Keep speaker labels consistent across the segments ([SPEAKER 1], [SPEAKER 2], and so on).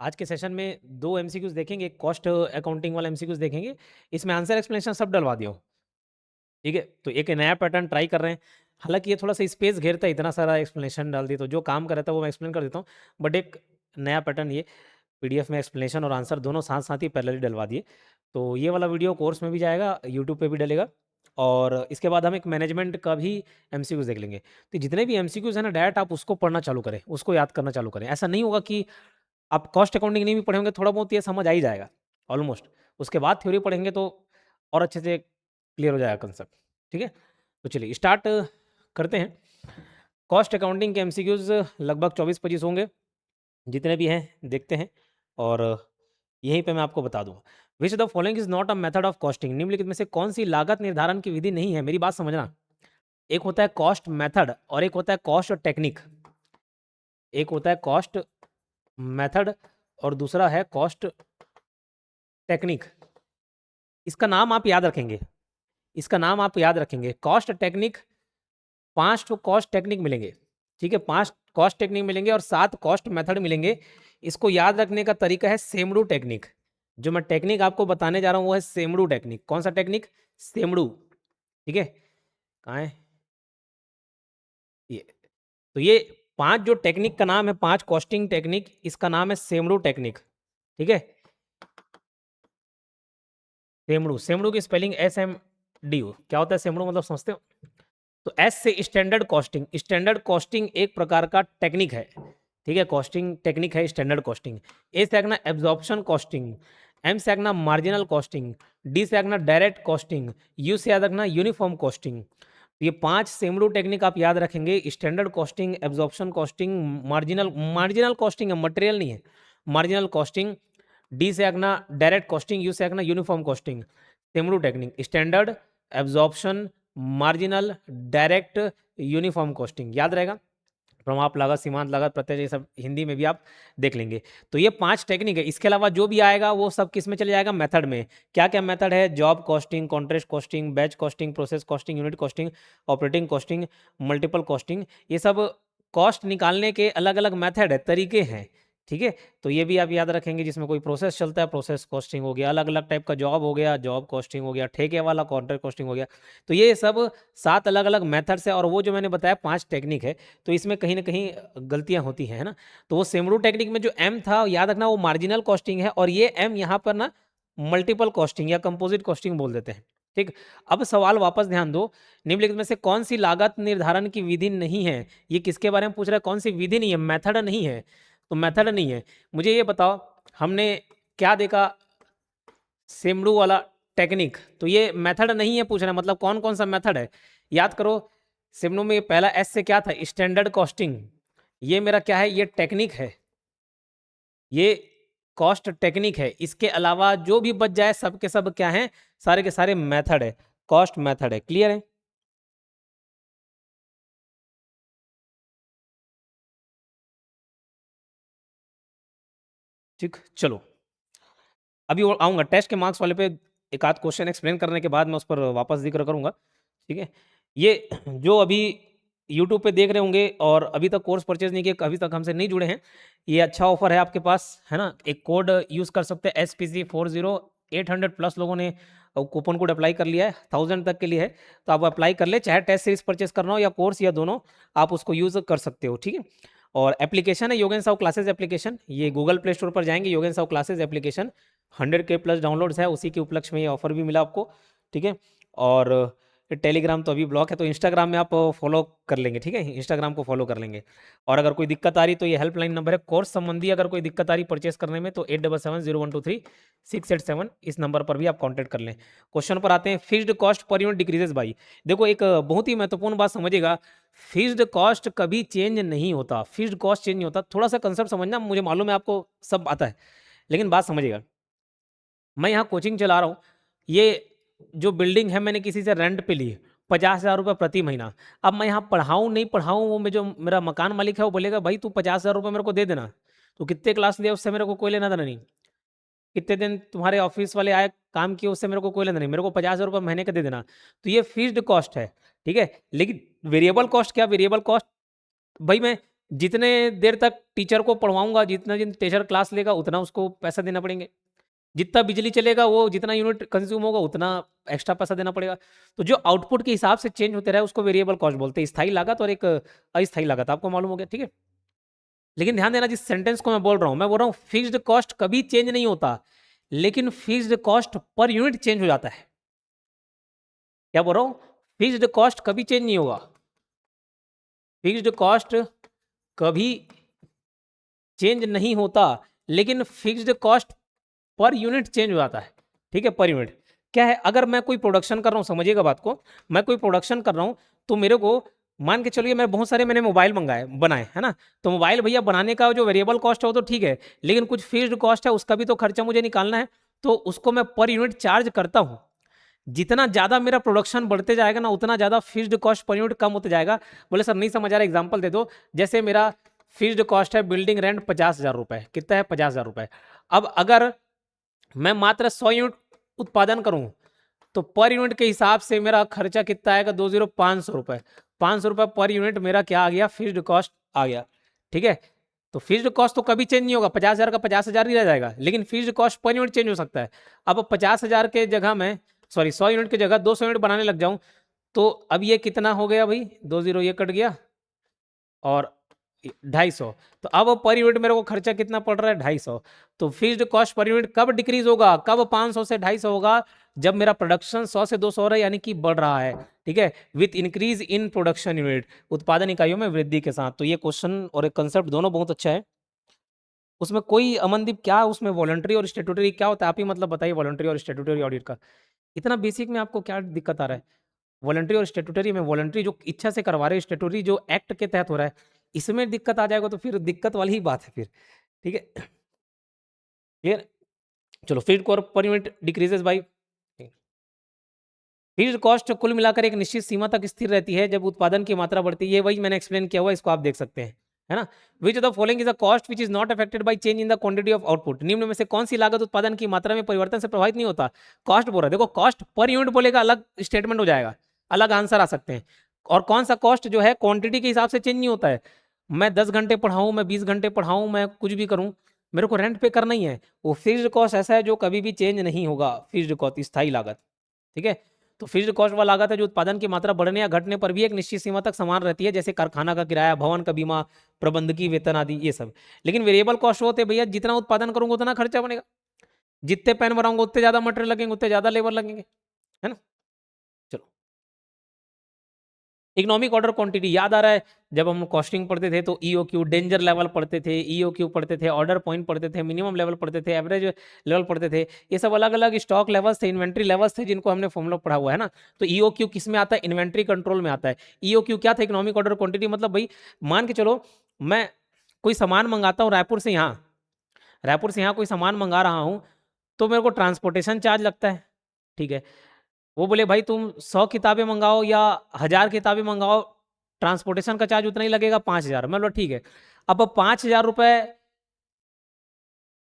[SPEAKER 1] आज के सेशन में 2 एमसीक्यूज देखेंगे, एक कॉस्ट अकाउंटिंग वाला एमसीक्यूज देखेंगे। इसमें आंसर एक्सप्लेनेशन सब डलवा दिया हूँ, ठीक है? तो एक नया पैटर्न ट्राई कर रहे हैं। हालाँकि ये थोड़ा-सा स्पेस घेरता है, इतना सारा एक्सप्लेनेशन डाल दिए, तो जो काम कर रहा था वो मैं एक्सप्लेन कर देता हूँ। बट एक नया पैटर्न ये पीडीएफ में एक्सप्लेनेशन और आंसर दोनों साथ-साथ ही पैरेलली डलवा दिए। तो ये वाला वीडियो कोर्स में भी जाएगा, यूट्यूब पे भी डलेगा और इसके बाद हम एक मैनेजमेंट का भी एमसीक्यूज़ देख लेंगे। तो जितने भी एमसीक्यूज़ हैं ना, डायरेक्ट आप उसको पढ़ना चालू करें, उसको याद करना चालू करें। ऐसा नहीं होगा कि आप कॉस्ट अकाउंटिंग नहीं भी पढ़े होंगे, थोड़ा बहुत ये समझ आ ही जाएगा ऑलमोस्ट। उसके बाद थ्योरी पढ़ेंगे तो और अच्छे से क्लियर हो जाएगा कंसेप्ट, ठीक है? तो चलिए स्टार्ट करते हैं। कॉस्ट अकाउंटिंग के एमसीक्यूज़ लगभग 24-25 होंगे, जितने भी हैं देखते हैं और यहीं पे मैं आपको बता दूँगा। Which the following is not a method of costing, निम्नलिखित में से कौन-सी लागत निर्धारण की विधि नहीं है? मेरी बात समझना। एक होता है कॉस्ट मेथड और एक होता है कॉस्ट टेक्निक। एक होता है कॉस्ट मेथड और दूसरा है कॉस्ट टेक्निक। इसका नाम आप याद रखेंगे, इसका नाम आप याद रखेंगे। कॉस्ट टेक्निक 5 ठो कॉस्ट टेक्निक मिलेंगे, ठीक है? 5 कॉस्ट टेक्निक मिलेंगे और 7 कॉस्ट मेथड मिलेंगे। इसको याद रखने का तरीका है सेमडू टेक्निक। जो मैं टेक्निक आपको बताने जा रहा हूँ वो है सेमडू टेक्निक। कौन सा टेक्निक? सेमडू, ठीक है? कहाँ है? ये। तो ये 5 जो टेक्निक का नाम है, 5 कॉस्टिंग टेक्निक, इसका नाम है सेमडू टेक्निक, ठीक है? सेमडू, सेमडू की स्पेलिंग SMDU। क्या होता है सेमडू, मतलब समझते हो? तो एस से स्टैंडर्ड कॉस्टिंग। स्टैंडर्ड कॉस्टिंग एक प्रकार का टेक्निक है, ठीक है? कॉस्टिंग टेक्निक है स्टैंडर्ड कॉस्टिंग। ए से आगना एब्जॉर्प्शन कॉस्टिंग, एम से आगना मार्जिनल कॉस्टिंग, डी से आगना डायरेक्ट कॉस्टिंग, यू से याद रखना यूनिफॉर्म कॉस्टिंग। ये 5 सेमडू टेक्निक आप याद रखेंगे। Standard costing, absorption costing, marginal marginal costing है, मटेरियल नहीं है। मार्जिनल कॉस्टिंग, डी से आगना डायरेक्ट कॉस्टिंग, यू से आगना यूनिफॉर्म कॉस्टिंग। सेमडू technique standard, absorption, marginal, direct, uniform costing याद रहेगा। प्रमाप लागत, सीमांत लागत, प्रत्यय, ये सब हिंदी में भी आप देख लेंगे। तो ये 5 टेक्निक है। इसके अलावा जो भी आएगा वो सब किस में चले जाएगा? मेथड में। क्या-क्या मेथड है? Job costing, contract costing, batch costing, process costing, unit costing, operating costing, multiple costing. ये सब कॉस्ट निकालने के अलग-अलग मेथड है, तरीके हैं, ठीक है? तो ये भी आप याद रखेंगे। जिसमें कोई प्रोसेस चलता है, प्रोसेस कॉस्टिंग हो गया। अलग-अलग टाइप का जॉब हो गया, जॉब कॉस्टिंग हो गया। ठेके वाला कॉन्ट्रैक्ट कॉस्टिंग हो गया। तो ये सब 7 अलग-अलग मेथड्स है और वो जो मैंने बताया 5 टेक्निक है। तो इसमें कहीं न कहीं गलतियाँ होती हैं, है ना? तो वो सेमरू टेक्निक में जो एम था, याद रखना वो मार्जिनल कॉस्टिंग है और ये एम यहाँ पर ना मल्टीपल कॉस्टिंग या कंपोजिट कॉस्टिंग बोल देते हैं, ठीक? अब सवाल वापस ध्यान दो, निम्नलिखित में से कौन-सी लागत निर्धारण की विधि नहीं है? ये किसके बारे में पूछ रहा है? कौन-सी विधि नहीं है, मेथड नहीं है। तो मेथड नहीं है। मुझे ये बताओ, हमने क्या देखा? सेमडू वाला टेक्निक। तो ये मेथड नहीं है पूछ रहा है, मतलब कौन-कौन सा मेथड है? याद करो, सेमडू में पहला एस से क्या था? Standard costing. ये मेरा क्या है? ये टेक्निक है। ये कॉस्ट टेक्निक है। इसके अलावा जो भी बच जाए सब के सब क्या हैं? सारे के सारे मेथड है, कॉस्ट मेथड है। क्लियर है? ठीक, चलो। अभी और आऊँगा टेस्ट के मार्क्स वाले पे, एक आध क्वेश्चन एक्सप्लेन करने के बाद मैं उस पर वापस ज़िक्र करूँगा, ठीक है? ये जो अभी यूट्यूब पे देख रहे होंगे और अभी तक कोर्स परचेज़ नहीं किया, अभी तक हमसे नहीं जुड़े हैं, ये अच्छा ऑफ़र है आपके पास, है ना? एक कोड यूज़ कर सकते हैं SPC40। 800 प्लस लोगों ने कूपन कोड अप्लाई कर लिया है, 1000 तक के लिए है, तो आप अप्लाई कर लें, चाहे टेस्ट सीरीज़ परचेज़ करना हो या कोर्स या दोनों, आप उसको यूज़ कर सकते हो, ठीक है? और एप्लीकेशन है योगेन साहू क्लासेस एप्लीकेशन, ये गूगल प्ले स्टोर पर जाएँगे, Yogen Sahu classes application, 100K plus downloads है, उसी के उपलक्ष्य में ये ऑफर भी मिला आपको, ठीक है? और टेलीग्राम तो अभी ब्लॉक है, तो इंस्टाग्राम में आप फॉलो कर लेंगे, ठीक है? इंस्टाग्राम को फॉलो कर लेंगे। और अगर कोई दिक्कत आ रही तो ये हेल्पलाइन नंबर है, कोर्स संबंधी अगर कोई दिक्कत आ रही परचेस करने में तो 8770123687 इस नंबर पर भी आप कॉन्टैक्ट कर लें। क्वेश्चन पर आते हैं, फिक्स्ड कॉस्ट पर यूनिट डिक्रीजेस बाई। देखो एक बहुत ही महत्वपूर्ण बात समझिएगा, फिक्स्ड कॉस्ट कभी चेंज नहीं होता, फिक्स्ड कॉस्ट चेंज नहीं होता। थोड़ा-सा कंसेप्ट समझना, मुझे मालूम है आपको सब आता है, लेकिन बात समझिएगा। मैं यहाँ कोचिंग चला रहा हूँ, ये जो बिल्डिंग है मैंने किसी से रेंट पे ली, 50,000 रुपये प्रति महीना। अब मैं यहाँ पढ़ाऊँ, नहीं पढ़ाऊँ, वो जो मेरा मकान मालिक है वो बोलेगा भाई तू 50,000 रुपये मेरे को दे देना। तो कितने क्लास लिए उससे मेरे को कोई लेना-देना नहीं। कितने दिन तुम्हारे ऑफ़िस वाले आए, काम किए, उससे मेरे को कोई लेना नहीं। मेरे को 50,000 रुपये महीने का दे देना। तो ये फिक्स्ड कॉस्ट है, ठीक है? लेकिन वेरिएबल कॉस्ट क्या? वेरिएबल कॉस्ट, भई मैं जितने देर तक टीचर को पढ़वाऊंगा, जितना दिन टीचर क्लास लेगा उतना उसको पैसा देना पड़ेंगे, जितना बिजली चलेगा वो जितना यूनिट कंज्यूम होगा उतना एक्स्ट्रा पैसा देना पड़ेगा। तो जो आउटपुट के हिसाब से चेंज होते रहे उसको वेरिएबल कॉस्ट बोलते हैं, स्थायी लागत और एक अस्थायी लागत, आपको मालूम हो गया, ठीक है। लेकिन ध्यान देना, जिस सेंटेंस को मैं बोल रहा हूं, मैं बोल रहा हूं फिक्स्ड कॉस्ट कभी चेंज नहीं होता, लेकिन फिक्स्ड कॉस्ट पर यूनिट चेंज हो जाता है। क्या बोल रहा हूं? फिक्स्ड कॉस्ट कभी चेंज नहीं होगा, फिक्स्ड कॉस्ट कभी चेंज नहीं होता, लेकिन फिक्स्ड कॉस्ट पर यूनिट चेंज हो जाता है, ठीक है, पर यूनिट। क्या है, अगर मैं कोई प्रोडक्शन कर रहा हूँ, समझिएगा बात को, मैं कोई प्रोडक्शन कर रहा हूँ तो मेरे को मान के चलिए मैं बहुत सारे मैंने मोबाइल मंगाए बनाए, है ना, तो मोबाइल भैया बनाने का जो वेरिएबल कॉस्ट है वो तो ठीक है, लेकिन कुछ फिक्स्ड कॉस्ट है उसका भी तो खर्चा मुझे निकालना है, तो उसको मैं पर यूनिट चार्ज करता हूँ। जितना ज़्यादा मेरा प्रोडक्शन बढ़ते जाएगा ना, उतना ज़्यादा फिक्स्ड कॉस्ट पर यूनिट कम होते जाएगा। बोले सर नहीं समझ आ रहा, एग्जाम्पल दे दो। जैसे मेरा फिक्स्ड कॉस्ट है बिल्डिंग रेंट 50,000 रुपये, कितना है 50,000 रुपये। अब अगर मैं मात्र 100 यूनिट उत्पादन करूं तो पर यूनिट के हिसाब से मेरा खर्चा कितना आएगा, 500 रुपये, 500 रुपये पर यूनिट मेरा क्या आ गया, फिक्स्ड कॉस्ट आ गया, ठीक है। तो फिक्स्ड कॉस्ट तो कभी चेंज नहीं होगा, 50,000 का 50,000 ही रह जाएगा, लेकिन फिक्स्ड कॉस्ट पर यूनिट चेंज हो सकता है। अब 50,000 के जगह में, सॉरी 100 यूनिट की जगह 200 यूनिट बनाने लग जाऊं, तो अब ये कितना हो गया भाई, 20 ये कट गया और 250, तो अब पर यूनिट मेरे को खर्चा कितना पड़ रहा है, 250। तो फिक्स्ड कॉस्ट पर यूनिट कब डिक्रीज होगा, कब 500 से 250 होगा, जब मेरा प्रोडक्शन 100 से 200 हो रहा है, यानी कि बढ़ रहा है, ठीक है, with increase in production unit, उत्पादन इकाइयों में वृद्धि के साथ। तो ये क्वेश्चन और कंसेप्ट दोनों बहुत अच्छा है। उसमें कोई अमनदीप क्या उसमें वॉलंटरी और स्टेट्यूटरी क्या होता है, आप ही मतलब बताइए, वॉलंटरी और स्टेट्यूटरी ऑडिट का इतना बेसिक में आपको क्या दिक्कत आ रहा है? वॉलंटरी और स्टेट्यूटरी में, वॉलंटरी जो इच्छा से करवा रहे हैं, स्टेट्यूटरी जो एक्ट के तहत हो रहा है, इसमें दिक्कत आ जाएगा तो फिर दिक्कत वाली ही बात है फिर, ठीक है, क्लियर। चलो, फिक्स्ड कॉस्ट पर unit decreases by, fixed cost कुल मिलाकर एक निश्चित सीमा तक स्थिर रहती है, जब उत्पादन की मात्रा बढ़ती है, वही मैंने एक्सप्लेन किया हुआ, इसको आप देख सकते हैं, है ना। Which of the following is a cost which is not affected by change in the quantity of output, निम्न में से कौन सी लागत उत्पादन की मात्रा में परिवर्तन से प्रभावित नहीं होता। कॉस्ट बोल रहा है, देखो कॉस्ट पर यूनिट बोलेगा अलग स्टेटमेंट हो जाएगा, अलग आंसर आ सकते हैं। और कौन सा कॉस्ट जो है क्वांटिटी के हिसाब से चेंज नहीं होता है, मैं 10 घंटे पढ़ाऊँ, मैं 20 घंटे पढ़ाऊँ, मैं कुछ भी करूँ, मेरे को रेंट पे करना ही है। वो फिक्स्ड कॉस्ट ऐसा है जो कभी भी चेंज नहीं होगा, फिक्स्ड कॉस्ट स्थायी लागत, ठीक है। तो फिक्स्ड कॉस्ट वह लागत है जो उत्पादन की मात्रा बढ़ने या घटने पर भी एक निश्चित सीमा तक समान रहती है, जैसे कारखाना का किराया, भवन का बीमा, प्रबंधकीय वेतन आदि, ये सब। लेकिन वेरिएबल कॉस्ट होते हैं भैया, जितना उत्पादन करूंगा उतना खर्चा बनेगा, जितने पेन बनाऊंगा उतने ज्यादा मटेरियल लगेंगे, उतने ज्यादा लेबर लगेंगे, है ना। चलो, इकोनॉमिक ऑर्डर क्वांटिटी याद आ रहा है, जब हम कॉस्टिंग पढ़ते थे तो ईओक्यू, डेंजर लेवल पढ़ते थे, ईओक्यू पढ़ते थे, ऑर्डर पॉइंट पढ़ते थे, मिनिमम लेवल पढ़ते थे, एवरेज लेवल पढ़ते थे, ये सब अलग अलग स्टॉक लेवल्स थे, इन्वेंट्री लेवल्स थे, जिनको हमने फॉर्मूला पढ़ा हुआ है ना। तो ईओक्यू किस में आता है, इन्वेंट्री कंट्रोल में आता है। ईओक्यू क्या था, इकोनॉमिक ऑर्डर क्वांटिटी, मतलब भाई मान के चलो मैं कोई सामान मंगाता हूँ रायपुर से यहाँ कोई सामान मंगा रहा हूँ, तो मेरे को ट्रांसपोर्टेशन चार्ज लगता है, ठीक है। वो बोले भाई तुम 100 किताबें मंगाओ या 1000 किताबें मंगाओ, ट्रांसपोर्टेशन का चार्ज उतना ही लगेगा, 5,000। मैं बोला ठीक है। अब 5,000 रुपए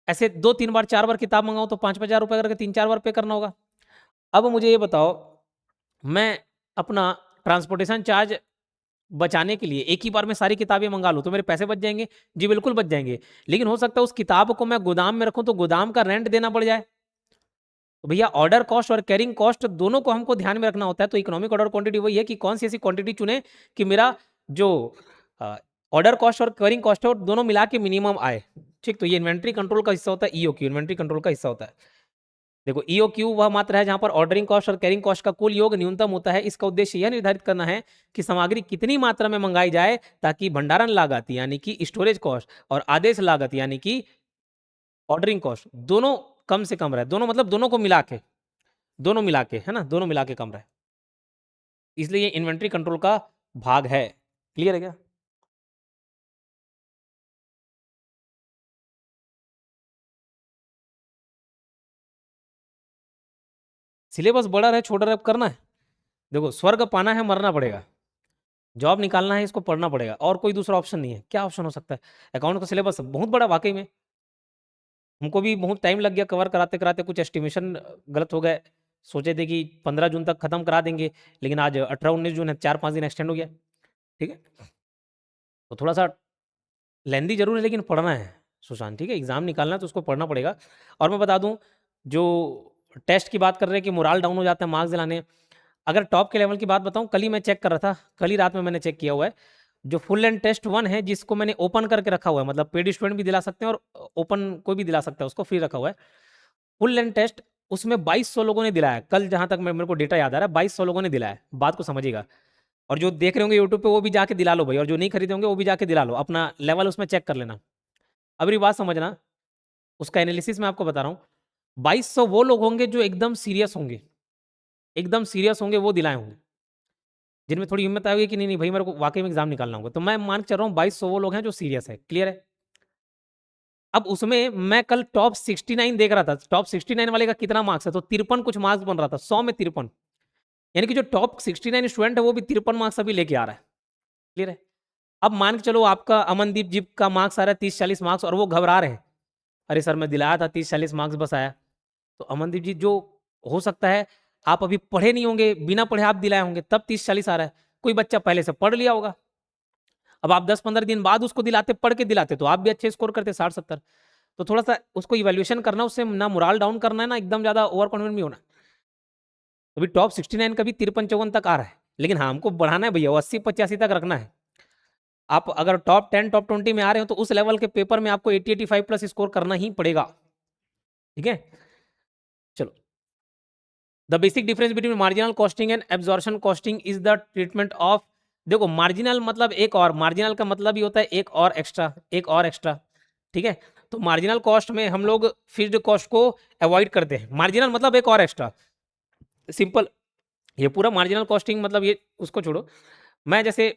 [SPEAKER 1] ऐसे 2-3 बार 4 बार किताब मंगाऊं तो 5,000 रुपए करके 3-4 बार पे करना होगा। अब मुझे ये बताओ, मैं अपना ट्रांसपोर्टेशन चार्ज बचाने के लिए एक ही बार में सारी किताबें मंगा लूं तो मेरे पैसे बच जाएंगे? जी बिल्कुल बच जाएंगे। लेकिन हो सकता है उस किताब को मैं गोदाम में रखूं तो गोदाम का रेंट देना पड़ जाए। तो भैया ऑर्डर कॉस्ट और कैरिंग कॉस्ट दोनों को हमको ध्यान में रखना होता है। तो इकोनॉमिक ऑर्डर क्वांटिटी वही है कि कौन सी ऐसी क्वांटिटी चुने कि मेरा जो ऑर्डर कॉस्ट और कैरिंग कॉस्ट है वो दोनों मिला के मिनिमम आए, ठीक। तो ये इन्वेंट्री कंट्रोल का हिस्सा होता है, ईओक्यू इन्वेंट्री कंट्रोल का हिस्सा होता है। देखो ईओक्यू वह मात्रा है जहां पर ऑर्डरिंग कॉस्ट और कैरिंग कॉस्ट का कुल योग न्यूनतम होता है। इसका उद्देश्य यह निर्धारित करना है कि सामग्री कितनी मात्रा में मंगाई जाए ताकि भंडारण लागत यानी कि स्टोरेज कॉस्ट और आदेश लागत यानी कि ऑर्डरिंग कॉस्ट दोनों कम से कम रहे। दोनों मतलब दोनों मिला के, है ना, दोनों मिला के कम रहे। इसलिए ये इन्वेंट्री कंट्रोल का भाग है। क्लियर है क्या? सिलेबस बड़ा रहे छोटा रहे करना है। देखो स्वर्ग पाना है मरना पड़ेगा, जॉब निकालना है इसको पढ़ना पड़ेगा, और कोई दूसरा ऑप्शन नहीं है। क्या ऑप्शन हो सकता है? अकाउंट का सिलेबस बहुत बड़ा वाकई में, हमको भी बहुत टाइम लग गया कवर कराते कराते, कुछ एस्टिमेशन गलत हो गए। सोचे थे कि 15 जून तक खत्म करा देंगे, लेकिन आज 18-19 जून है, 4-5 दिन एक्सटेंड हो गया, ठीक है। तो थोड़ा सा लेंदी जरूर है लेकिन पढ़ना है सुशांत, ठीक है, एग्जाम निकालना है तो उसको पढ़ना पड़ेगा। और मैं बता दूं, जो टेस्ट की बात कर रहे हैं कि मोराल डाउन हो जाता है मार्क्स दिलाने, अगर टॉप के लेवल की बात बताऊं, कल ही मैं चेक कर रहा था, कल ही रात में मैंने चेक किया हुआ है, जो फुल एंड टेस्ट 1 है जिसको मैंने ओपन करके रखा हुआ है, मतलब पेड स्टूडेंट भी दिला सकते हैं और ओपन कोई भी दिला सकता है, उसको फ्री रखा हुआ है। फुल एंड टेस्ट उसमें 2200 लोगों ने दिलाया कल, जहां तक मेरे को डेटा याद आ रहा है 2200 लोगों ने दिलाया, बात को समझिएगा। और जो देख रहे होंगे यूट्यूब पे वो भी जाके दिला लो भाई, और जो नहीं खरीदे होंगे वो भी जाके दिला लो, अपना लेवल उसमें चेक कर लेना। अभी बात समझना, उसका एनालिसिस मैं आपको बता रहा हूँ। 2200 वो लोग होंगे जो एकदम सीरियस होंगे, एकदम सीरियस होंगे, वो दिलाए होंगे, जिनमें थोड़ी हिम्मत आएगी कि नहीं नहीं भाई मेरे को वाकई में एग्जाम निकालना होगा, तो मैं मान के चल रहा हूँ 2200 वो लोग हैं जो सीरियस है। क्लियर है? अब उसमें मैं कल टॉप 69 देख रहा था, टॉप 69 वाले का कितना मार्क्स है, तो 53 कुछ मार्क्स बन रहा था 100 में 53, यानी कि जो टॉप 69 स्टूडेंट है वो भी 53 मार्क्स अभी लेके आ रहा है। क्लियर है? अब मान के चलो आपका अमनदीप जी का मार्क्स आ रहा है 30-40 मार्क्स, और वो घबरा रहे हैं, अरे सर मैं दिलाया था 30-40 मार्क्स बस आया। तो अमनदीप जी, जो हो सकता है आप अभी पढ़े नहीं होंगे, बिना पढ़े आप दिलाए होंगे, तब 30-40 आ रहा है। कोई बच्चा पहले से पढ़ लिया होगा, अब आप 10-15 दिन बाद उसको दिलाते, पढ़ के दिलाते, तो आप भी अच्छे स्कोर करते 60-70। तो थोड़ा सा उसको इवैल्यूएशन करना, उससे ना मोराल डाउन करना है ना एकदम ज्यादा ओवर कॉन्फिडेंट भी होना। अभी टॉप 69 का भी 53-54 तक आ रहा है, लेकिन हाँ हमको बढ़ाना है भैया, 80-85 तक रखना है। आप अगर टॉप 10 टॉप 20 में आ रहे हो तो उस लेवल के पेपर में आपको 80-85 प्लस स्कोर करना ही पड़ेगा। ठीक है, चलो। The basic difference between marginal costing and absorption costing is the treatment of, देखो मार्जिनल मतलब एक और, मार्जिनल का मतलब ही होता है एक और एक्स्ट्रा, एक और एक्स्ट्रा। ठीक है, तो मार्जिनल कॉस्ट में हम लोग फिक्स्ड कॉस्ट को अवॉइड करते हैं, मार्जिनल मतलब एक और एक्स्ट्रा, सिंपल। ये पूरा मार्जिनल कॉस्टिंग मतलब ये, उसको छोड़ो। मैं जैसे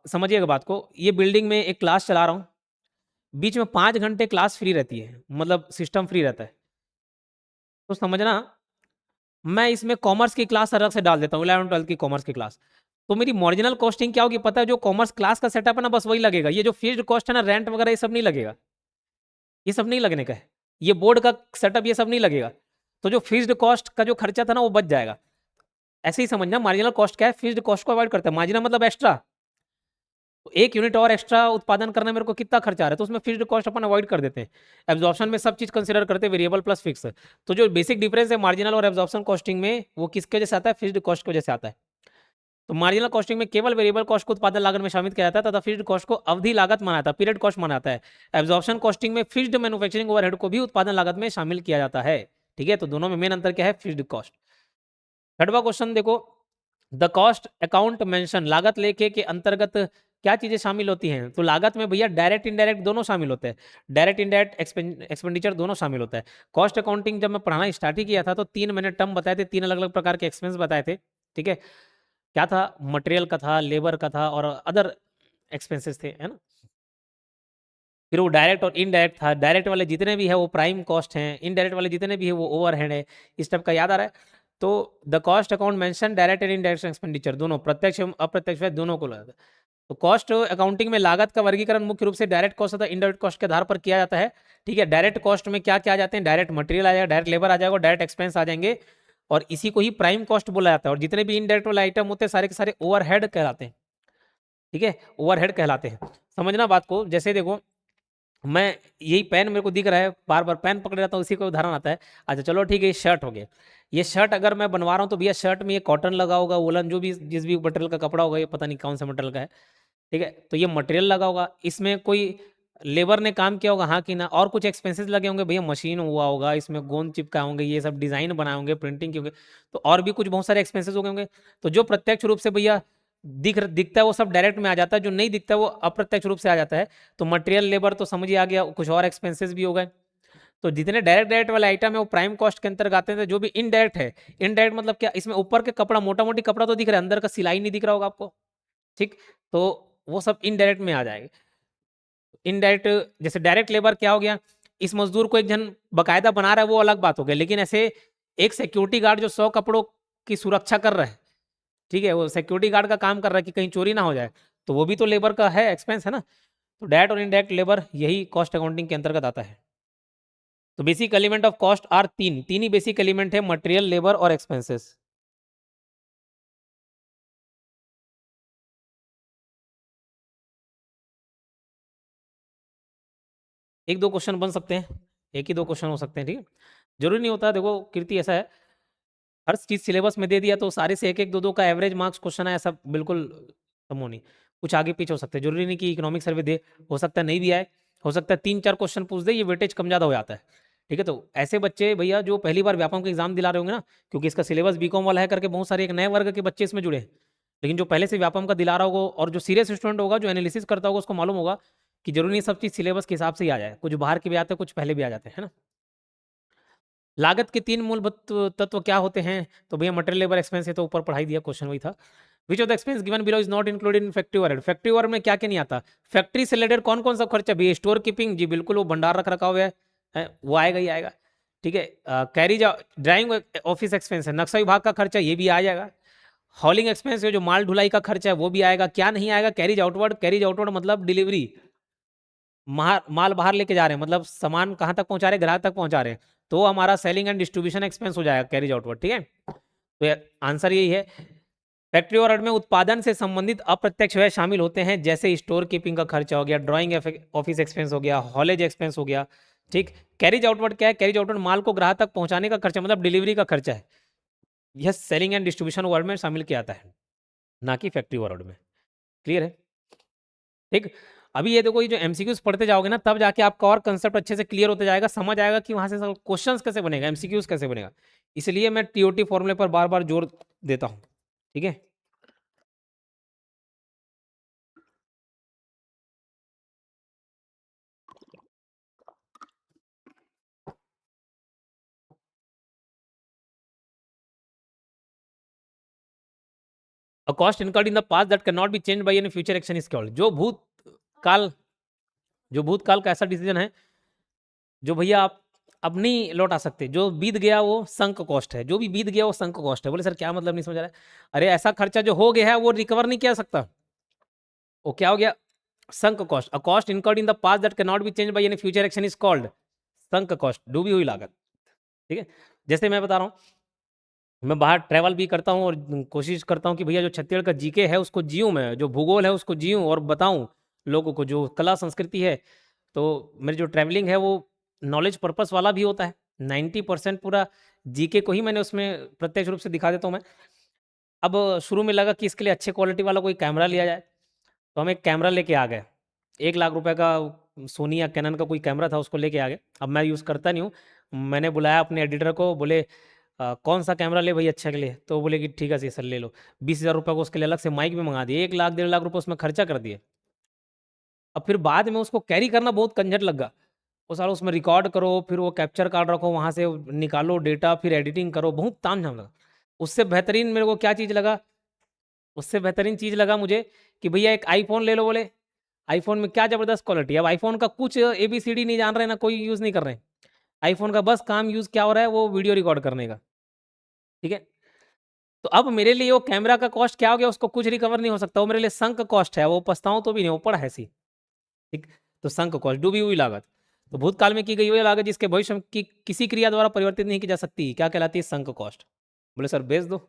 [SPEAKER 1] समझिएगा बात को, ये बिल्डिंग में एक क्लास चला रहा हूँ, बीच में 5 घंटे क्लास फ्री रहती है, मतलब सिस्टम फ्री रहता है, तो समझना मैं इसमें कॉमर्स की क्लास अलग से डाल देता हूँ, 11-12 की कॉमर्स की क्लास, तो मेरी मार्जिनल कॉस्टिंग क्या होगी पता है, जो कॉमर्स क्लास का सेटअप है ना बस वही लगेगा, ये जो फिक्स्ड कॉस्ट है ना, रेंट वगैरह ये सब नहीं लगेगा, ये सब नहीं लगने का है, ये बोर्ड का सेटअप ये सब नहीं लगेगा, तो जो फिक्स्ड कॉस्ट का जो खर्चा था ना वो बच जाएगा। ऐसे ही समझना मार्जिनल कॉस्ट क्या है, फिक्स्ड कॉस्ट को अवॉइड करता है, मार्जिनल मतलब एक्स्ट्रा, तो एक यूनिट और एक्स्ट्रा उत्पादन करने में मेरे को कितना खर्चा आ रहा है, तो उसमें फिक्स्ड कॉस्ट अपन अवॉइड कर देते हैं। एब्जॉर्प्शन में सब चीज कंसिडर करते हैं, वेरिएबल प्लस फिक्स। तो जो बेसिक डिफरेंस है मार्जिनल और एब्जॉर्प्शन कॉस्टिंग में, वो किसके वजह से आता है, फिक्स्ड कॉस्ट की वजह से आता है। तो मार्जिनल कॉस्टिंग में केवल वेरिएबल कॉस्ट को उत्पादन लागत में शामिल किया जाता है, तथा फिक्स्ड कॉस्ट को अवधि लागत माना जाता है, पीरियड कॉस्ट माना जाता है। एब्जॉर्प्शन कॉस्टिंग में फिक्स्ड मैन्युफैक्चरिंग ओवरहेड को भी उत्पादन लागत में शामिल किया जाता है। ठीक है, तो दोनों में मेन अंतर क्या है, फिक्स्ड कॉस्ट। छठवां क्वेश्चन देखो, द कॉस्ट अकाउंट मेंशन, लागत लेखे के अंतर्गत क्या चीजें शामिल होती हैं, तो लागत में भैया डायरेक्ट इनडायरेक्ट दोनों शामिल होते हैं, डायरेक्ट इनडायरेक्ट एक्सपेंडिचर दोनों शामिल होता है। कॉस्ट अकाउंटिंग जब मैं पढ़ाना स्टार्ट ही किया था तो 3 मैंने टर्म बताए थे, 3 अलग अलग प्रकार के एक्सपेंस बताए थे। ठीक है, क्या था, मटेरियल का था, लेबर का था, और अदर एक्सपेंसेस थे, है ना। फिर वो डायरेक्ट और इनडायरेक्ट था, डायरेक्ट वाले जितने भी है वो प्राइम कॉस्ट हैं, इनडायरेक्ट वाले जितने भी है वो ओवरहेड है। इस टाइप का याद आ रहा है। तो the cost account mention direct and indirect expenditure दोनों, प्रत्यक्ष एवं अप्रत्यक्ष व्यय दोनों को लगाता है। तो कॉस्ट अकाउंटिंग में लागत का वर्गीकरण मुख्य रूप से डायरेक्ट कॉस्ट तथा इनडायरेक्ट कॉस्ट के आधार पर किया जाता है। ठीक है, डायरेक्ट कॉस्ट में क्या क्या आ जाते हैं, डायरेक्ट मटेरियल आ जाएगा, डायरेक्ट लेबर आ जाएगा, डायरेक्ट एक्सपेंस आ जाएंगे, और इसी को ही प्राइम कॉस्ट बोला जाता है। और जितने भी इनडायरेक्ट वाले आइटम होते हैं सारे के सारे ओवरहेड कहलाते हैं। ठीक है, ओवरहेड कहलाते हैं। समझना बात को, जैसे देखो मैं, यही पेन मेरे को दिख रहा है, बार बार पेन पकड़ रहता हूँ, उसी का उदाहरण आता है। अच्छा चलो ठीक है, ये शर्ट हो गया, ये शर्ट अगर मैं बनवा रहा हूँ तो भैया शर्ट में ये कॉटन लगा होगा, वोलन, जो भी जिस भी मटेरियल का कपड़ा होगा, ये पता नहीं कौन सा मटेरियल का है। ठीक है, तो ये मटेरियल लगा होगा, इसमें कोई लेबर ने काम किया होगा हाँ कि ना, और कुछ एक्सपेंसेस लगे होंगे भैया, मशीन हुआ होगा, इसमें गोंद चिपका होंगे, ये सब डिजाइन बनाए होंगे, प्रिंटिंग की होंगे, तो और भी कुछ बहुत सारे एक्सपेंसेस हो गए होंगे। तो जो प्रत्यक्ष रूप से भैया दिखता है वो सब डायरेक्ट में आ जाता है, जो नहीं दिखता है वो अप्रत्यक्ष रूप से आ जाता है। तो मटेरियल लेबर तो समझिए आ गया, कुछ और एक्सपेंसेस भी हो गए। तो जितने डायरेक्ट डायरेक्ट वाले आइटम है वो प्राइम कॉस्ट के अंतर्गत आते हैं। जो भी इनडायरेक्ट है, इनडायरेक्ट मतलब क्या, इसमें ऊपर के कपड़ा, मोटा मोटी कपड़ा तो दिख रहा है, अंदर का सिलाई नहीं दिख रहा होगा आपको। ठीक, तो वो सब इनडायरेक्ट में आ जाएगा। इनडायरेक्ट, जैसे डायरेक्ट लेबर क्या हो गया, इस मजदूर को एक जन बकायदा बना रहा है वो अलग बात हो गई, लेकिन ऐसे एक सिक्योरिटी गार्ड जो 100 कपड़ों की सुरक्षा कर रहा है, ठीक है, वो सिक्योरिटी गार्ड का काम कर रहा है कि कहीं चोरी ना हो जाए, तो वो भी तो लेबर का है, एक्सपेंस है ना। तो डायरेक्ट और इनडायरेक्ट लेबर यही कॉस्ट अकाउंटिंग के अंतर्गत आता है। तो basic element of cost are तीन ही बेसिक एलिमेंट है, मटेरियल, लेबर और एक्सपेंसेस। एक दो क्वेश्चन बन सकते हैं, एक ही दो क्वेश्चन हो सकते हैं, ठीक है, जरूरी नहीं होता। देखो कीर्ति ऐसा है, हर चीज सिलेबस में दे दिया तो सारे से एक एक दो दो का एवरेज मार्क्स क्वेश्चन है, ऐसा बिल्कुल संभव नहीं। कुछ आगे पीछे हो सकते हैं, जरूरी नहीं कि इकोनॉमिक सर्वे दे, हो सकता है नहीं भी आए, हो सकता है 3-4 क्वेश्चन पूछ दे, ये वेटेज कम ज्यादा हो जाता है। ठीक है, तो ऐसे बच्चे भैया जो पहली बार व्यापम का एग्जाम दिला रहे होंगे ना, क्योंकि इसका सिलेबस बीकॉम वाला है करके बहुत सारे एक नए वर्ग के बच्चे इसमें जुड़े हैं, लेकिन जो पहले से व्यापम का दिला रहा होगा और जो सीरियस स्टूडेंट होगा, जो एनालिसिस करता होगा, उसको मालूम होगा कि जरूरी नहीं सब चीज सिलेबस के हिसाब से ही आ जाए, कुछ बाहर के भी आते हैं, कुछ पहले भी आ जाते हैं, है ना। लागत के 3 मूलभूत तत्व क्या होते हैं, तो भैया मटेरियल लेबर एक्सपेंस है, तो ऊपर पढ़ाई दिया, क्वेश्चन वही था। Which of the expense given below is not included in factory overhead, factory overhead में क्या क्या नहीं आता, फैक्ट्री से रिलेटेड कौन कौन सा खर्चा भी, स्टोर कीपिंग जी बिल्कुल, वो भंडार रख रखा हुआ है, वो आएगा ही आएगा, ठीक है। कैरीज ड्राइंग ऑफिस एक्सपेंस है, नक्शा विभाग का खर्चा ये भी आ जाएगा। हॉलिंग एक्सपेंस है, जो माल ढुलाई का खर्चा है वो भी आएगा। क्या नहीं आएगा, कैरीज आउटवर्ड मतलब डिलीवरी, माल बाहर लेके जा रहे हैं, मतलब सामान कहाँ तक पहुंचा रहे हैं, ग्राहक तक पहुंचा रहे हैं, तो हमारा सेलिंग एंड डिस्ट्रीब्यूशन एक्सपेंस हो जाएगा कैरीज आउटवर्ड, ठीक है। तो आंसर यही है। फैक्ट्री ओवरहेड में उत्पादन से संबंधित अप्रत्यक्ष व्यय शामिल होते हैं, जैसे स्टोर कीपिंग का खर्चा हो गया, ड्राइंग ऑफिस एक्सपेंस हो गया, हॉलेज एक्सपेंस हो गया, ठीक। कैरीज आउटवर्ड क्या है, कैरीज आउटवर्ड माल को ग्राहक तक पहुंचाने का खर्चा, मतलब डिलीवरी का खर्चा है, यह सेलिंग एंड डिस्ट्रीब्यूशन ओवरहेड में शामिल किया जाता है, ना कि फैक्ट्री ओवरहेड में। क्लियर है, ठीक। अभी ये देखो, ये जो एमसीक्यूज पढ़ते जाओगे ना, तब जाके आपका और कंसेप्ट अच्छे से क्लियर होते जाएगा, समझ आएगा कि वहां से क्वेश्चंस कैसे बनेगा, एमसीक्यूज कैसे बनेगा। इसलिए मैं टीओटी फॉर्मूले पर बार बार जोर देता हूं, ठीक है। A cost incurred in the past that cannot be changed by any future action is called, काल जो भूतकाल का ऐसा डिसीजन है जो भैया आप अब नहीं लौटा सकते, जो बीत गया वो संक कॉस्ट है, जो भी बीत गया वो संक कॉस्ट है। बोले सर क्या मतलब, नहीं समझ आ रहा है। अरे ऐसा खर्चा जो हो गया है वो रिकवर नहीं किया सकता, वो क्या हो गया, sunk cost. A cost incurred in the past that can not be change by any future action is called sunk cost, डूबी हुई लागत, ठीक है। जैसे मैं बता रहा हूँ, मैं बाहर ट्रैवल भी करता हूँ और कोशिश करता हूँ कि भैया जो छत्तीसगढ़ का जीके है उसको जीऊँ, मैं जो भूगोल है उसको जीऊँ और बताऊँ लोगों को, जो कला संस्कृति है। तो मेरी जो ट्रैवलिंग है वो नॉलेज पर्पस वाला भी होता है, 90% पूरा जीके को ही मैंने उसमें प्रत्यक्ष रूप से दिखा देता हूँ मैं। अब शुरू में लगा कि इसके लिए अच्छे क्वालिटी वाला कोई कैमरा लिया जाए, तो हम एक कैमरा लेके आ गए, 1 लाख रुपए का सोनी या कैनन का कोई कैमरा था, उसको लेके आ गए। अब मैं यूज़ करता नहीं हूँ, मैंने बुलाया अपने एडिटर को, बोले कौन सा कैमरा ले भाई अच्छा के लिए, तो बोले कि ठीक है जी सर ले लो। 20,000 रुपये को उसके लिए अलग से माइक भी मंगा दिए, 1 लाख 1.5 लाख रुपये उसमें खर्चा कर दिए। अब फिर बाद में उसको कैरी करना बहुत कंजट लगा, वो सारा उसमें रिकॉर्ड करो, फिर वो कैप्चर कार्ड रखो, वहाँ से निकालो डेटा, फिर एडिटिंग करो, बहुत तामझाम लगा। उससे बेहतरीन मेरे को क्या चीज़ लगा, उससे बेहतरीन चीज़ लगा मुझे कि भैया एक आईफोन ले लो। बोले आईफोन में क्या ज़बरदस्त क्वालिटी है। अब आईफोन का कुछ ABCD नहीं जान रहे ना, कोई यूज़ नहीं कर रहे हैं। आईफोन का बस काम यूज़ क्या हो रहा है, वो वीडियो रिकॉर्ड करने का, ठीक है। तो अब मेरे लिए वो कैमरा का कॉस्ट क्या हो गया, उसको कुछ रिकवर नहीं हो सकता, वो मेरे लिए संक कॉस्ट है, वो पछताऊं तो भी नहीं, वो पड़ा है सी, ठीक। तो संक कॉस्ट, डूबी हुई लागत। तो भूतकाल में की गई हुई लागत जिसके भविष्य में की किसी क्रिया द्वारा परिवर्तित नहीं की जा सकती, क्या कहलाती है, संक कॉस्ट। बोले सर बेच दो।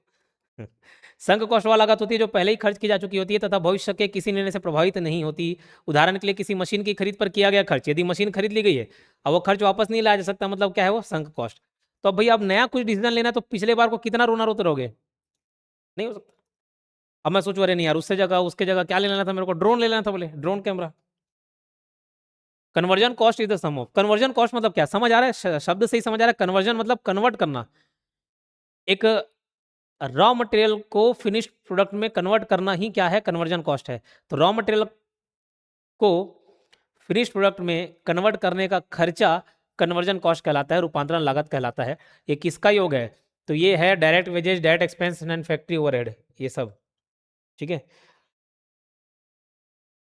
[SPEAKER 1] संक कॉस्ट वाला लागत होती है जो पहले ही खर्च की जा चुकी होती है तथा भविष्य के किसी निर्णय से प्रभावित नहीं होती। उदाहरण के लिए किसी मशीन की खरीद पर किया गया खर्च, यदि मशीन खरीद ली गई है अब वो खर्च वापस नहीं लाया जा सकता, मतलब क्या है वो संक कॉस्ट। तो अब भैया अब नया कुछ डिसीजन लेना है तो पिछले बार को कितना रोना रोते रहोगे, नहीं हो सकता। अब मैं सोचू अरे नहीं यार, उससे जगह उसके जगह क्या ले लेना था, मेरे को ड्रोन ले लेना था, बोले drone camera. Conversion cost is the sum of, conversion cost मतलब क्या, समझ आ रहा है, शब्द से ही समझ आ रहा है। कन्वर्जन मतलब कन्वर्ट करना, एक रॉ मटेरियल को फिनिश्ड प्रोडक्ट में कन्वर्ट करना ही क्या है, कन्वर्जन कॉस्ट है। तो रॉ मटेरियल को फिनिश्ड प्रोडक्ट में कन्वर्ट करने का खर्चा कन्वर्जन कॉस्ट कहलाता है, रूपांतरण लागत कहलाता है। ये किसका योग है, तो ये है direct wages, direct expense and factory overhead, ये सब, ठीक है।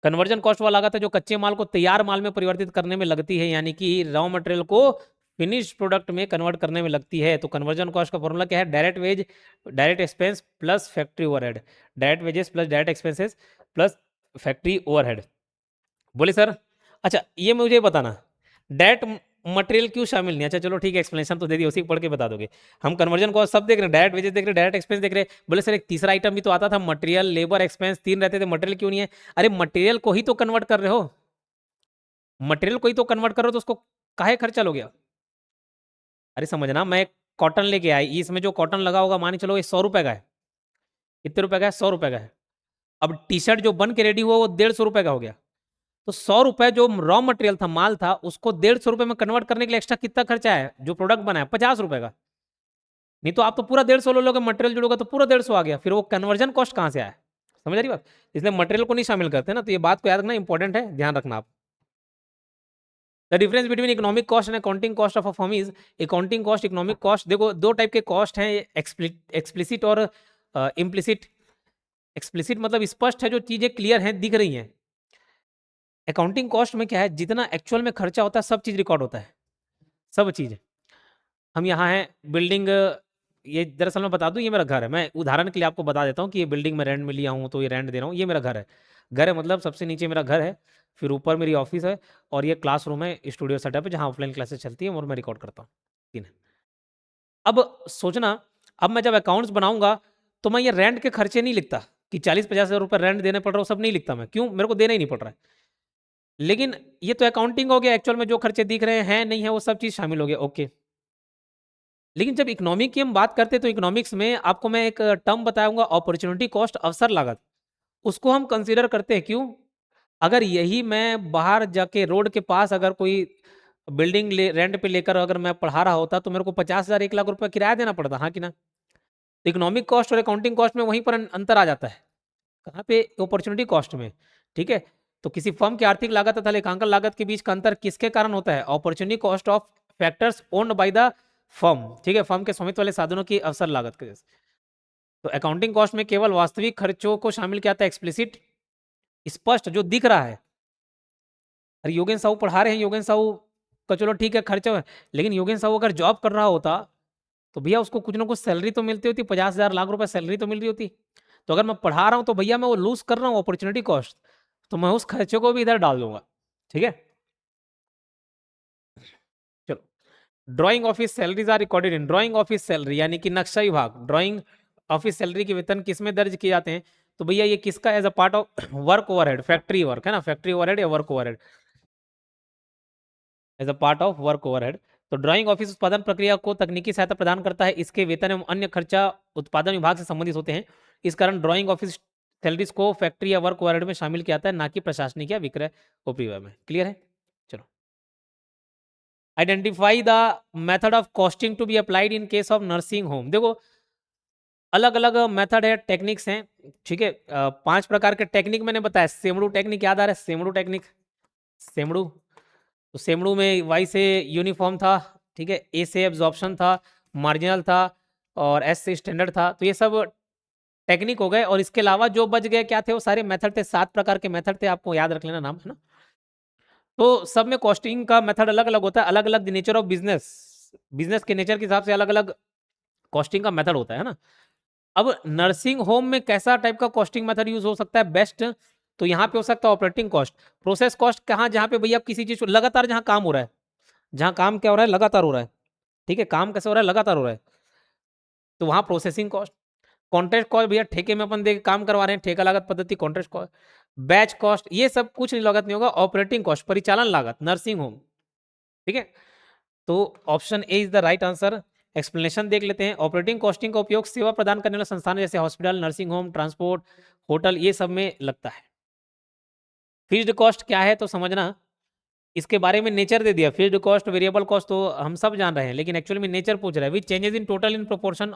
[SPEAKER 1] कन्वर्जन कॉस्ट वो लागत है जो कच्चे माल को तैयार माल में परिवर्तित करने में लगती है, यानी कि रॉ मटेरियल को फिनिश प्रोडक्ट में कन्वर्ट करने में लगती है। तो कन्वर्जन कॉस्ट का फॉर्मूला क्या है, direct wage direct expense plus factory overhead, direct wages plus direct expenses plus factory overhead. बोले सर अच्छा ये मुझे बताना, डायरेक्ट मटेरियल क्यों शामिल नहीं, अच्छा चलो ठीक है, एक्सप्लेनेशन तो दे दिया, उसी को पढ़ के बता दोगे। हम कन्वर्जन कॉस्ट सब देख रहे हैं, डायरेक्ट वेजेस देख रहे हैं, डायरेक्ट एक्सपेंस देख रहे हैं। बोले सर एक तीसरा आइटम भी तो आता था, मटेरियल लेबर एक्सपेंस, 3 रहते थे, मटेरियल क्यों नहीं है। अरे मटेरियल को ही तो कन्वर्ट कर रहे हो, मटेरियल को ही तो कन्वर्ट करो तो उसको काहे खर्चा हो गया। अरे समझना, मैं कॉटन लेके आई, इसमें जो कॉटन लगा होगा मान के चलो ये 100 रुपए का है। कितने रुपए का है? 100 रुपए का है। अब टी शर्ट जो बन के रेडी हुआ वो 150 रुपए का हो गया। तो 100 रुपए जो रॉ मटेरियल था, माल था, उसको 150 रुपए में कन्वर्ट करने के लिए एक्स्ट्रा कितना खर्चा है? जो प्रोडक्ट बना है 50 रुपए का। नहीं तो आप तो पूरा 150 ले लोगे, मटेरियल जोड़ोगे तो पूरा 150 आ गया, फिर वो कन्वर्जन कॉस्ट कहाँ से आया? समझ रही बात? इसलिए मटेरियल को नहीं शामिल करते ना, तो ये बात को याद रखना इंपॉर्टेंट है, ध्यान रखना आप। The difference between economic cost and accounting cost of a firm is, accounting cost, economic cost. देखो दो टाइप के कॉस्ट हैं, एक्सप्लिसिट और इम्प्लिसिट। एक्सप्लिसिट मतलब स्पष्ट है, जो चीजें क्लियर हैं, दिख रही हैं। अकाउंटिंग कॉस्ट में क्या है, जितना एक्चुअल में खर्चा होता है सब चीज रिकॉर्ड होता है, सब चीज। हम यहाँ हैं, बिल्डिंग, ये दरअसल मैं बता दूं, ये मेरा घर है। मैं उदाहरण के लिए आपको बता देता हूँ कि ये बिल्डिंग में रेंट में लिया हूँ, तो ये रेंट दे रहा हूँ, ये मेरा घर है। घर है मतलब सबसे नीचे मेरा घर है, फिर ऊपर मेरी ऑफिस है, और ये क्लासरूम है, स्टूडियो सेटअप है जहाँ ऑफलाइन क्लासेस चलती है और मैं रिकॉर्ड करता हूँ। ठीक है। अब सोचना, अब मैं जब अकाउंट्स बनाऊंगा तो मैं ये रेंट के खर्चे नहीं लिखता कि 40-50 हज़ार रुपये रेंट देने पड़ रहा हो, सब नहीं लिखता मैं। क्यों? मेरे को देना ही नहीं पड़ रहा है। लेकिन ये तो अकाउंटिंग हो गया, एक्चुअल में जो खर्चे दिख रहे हैं नहीं है वो सब चीज़ शामिल हो गया, ओके। लेकिन जब इकोनॉमिक की हम बात करते हैं तो इकोनॉमिक्स में आपको मैं एक टर्म बताऊंगा, अपॉर्चुनिटी कॉस्ट, अवसर लागत। उसको हम कंसीडर करते हैं। क्यों? अगर यही मैं बाहर जाके रोड के पास अगर कोई बिल्डिंग रेंट पे लेकर अगर मैं पढ़ा रहा होता तो मेरे को 50,000 1 लाख रुपए किराया देना पड़ता, हाँ कि ना? इकोनॉमिक कॉस्ट और अकाउंटिंग कॉस्ट में वहीं पर अंतर आ जाता है। कहाँ पे? अपॉर्चुनिटी कॉस्ट में। ठीक है। तो किसी फर्म की आर्थिक लागत तथा लेखांकन लागत के बीच का अंतर किसके कारण होता है? Opportunity cost of factors owned by the firm. ठीक है, फर्म के स्वामित्व वाले साधनों की अवसर लागत के जैसे। तो अकाउंटिंग कॉस्ट में केवल वास्तविक खर्चों को शामिल किया जाता है, एक्सप्लिसिट, स्पष्ट, जो दिख रहा है। अरे योगेश साहू पढ़ा रहे हैं, योगेश साहू का चलो ठीक है खर्चा है, लेकिन योगेश साहू अगर जॉब कर रहा होता तो भैया उसको कुछ ना कुछ सैलरी तो मिलती होती, 50,000 लाख रुपए सैलरी तो मिल रही होती। तो अगर मैं पढ़ा रहा हूँ तो भैया मैं वो लूज कर रहा हूँ अपॉर्चुनिटी कॉस्ट, तो मैं उस खर्चे को भी इधर डाल दूंगा। ठीक है, चलो। Drawing office salaries are recorded in, drawing office salary यानी कि नक्शा विभाग, ड्राइंग ऑफिस सैलरी के वेतन किस में दर्ज किए जाते हैं? तो भैया ये किसका? As a part of work overhead, factory work है ना, फैक्ट्री ओवरहेड या work overhead, as a part of work overhead. तो ड्राइंग ऑफिस उत्पादन प्रक्रिया को तकनीकी सहायता प्रदान करता है, इसके वेतन एवं अन्य खर्चा उत्पादन विभाग से संबंधित होते हैं। इस कारण ड्राइंग ऑफिस सैलरीज को फैक्ट्री या वर्क ओवरहेड में शामिल किया जाता है, ना कि प्रशासनिक या विक्रय उपरिव्यय में। क्लियर है? चलो। Identify the method of costing to be applied in case of nursing home. देखो अलग अलग मेथड है, टेक्निक्स हैं। ठीक है, 5 प्रकार के टेक्निक मैंने बताया। सेमड़ू टेक्निक याद आ रहा है? सेमड़ू टेक्निक, सेमड़ू। तो सेमड़ू में वाई से यूनिफॉर्म था, ठीक है, ए से एब्जॉर्प्शन था, मार्जिनल था, और एस से स्टैंडर्ड था। तो ये सब टेक्निक हो गए, और इसके अलावा जो बच गए क्या थे? वो सारे मेथड थे, 7 प्रकार के मेथड थे, आपको याद रख लेना नाम, है ना। तो सब में कॉस्टिंग का मेथड अलग अलग होता है, अलग अलग नेचर ऑफ बिजनेस, बिजनेस के नेचर के हिसाब से अलग अलग कॉस्टिंग का मेथड होता है ना। अब नर्सिंग होम में कैसा टाइप का कॉस्टिंग मेथड यूज हो सकता है बेस्ट? तो यहाँ पे हो सकता है ऑपरेटिंग कॉस्ट, प्रोसेस कॉस्ट। कहाँ? जहाँ पे भैया किसी चीज लगातार, जहाँ काम हो रहा है, जहाँ काम क्या हो रहा है? लगातार हो रहा है। ठीक है, काम कैसे हो रहा है? लगातार हो रहा है, तो वहाँ प्रोसेसिंग कॉस्ट। कॉन्ट्रैक्ट कॉस्ट, भैया ठेके में अपन दे काम करवा रहे हैं, ठेका लागत पद्धति, कॉन्ट्रैक्ट कॉस्ट। बैच कॉस्ट, ये सब कुछ नहीं लागत नहीं होगा। ऑपरेटिंग कॉस्ट, परिचालन लागत, नर्सिंग होम। ठीक है, तो option A is the right answer. Explanation देख लेते हैं। ऑपरेटिंग कॉस्टिंग का उपयोग सेवा प्रदान करने वाले संस्थान जैसे hospital, nursing home, transport, hotel, ये सब में लगता है। फिक्स्ड कॉस्ट क्या है तो समझना, इसके बारे में नेचर दे दिया। फिक्स्ड कॉस्ट, वेरिएबल कॉस्ट तो हम सब जान रहे हैं, लेकिन एक्चुअली में नेचर पूछ रहा है। Which changes in total in proportion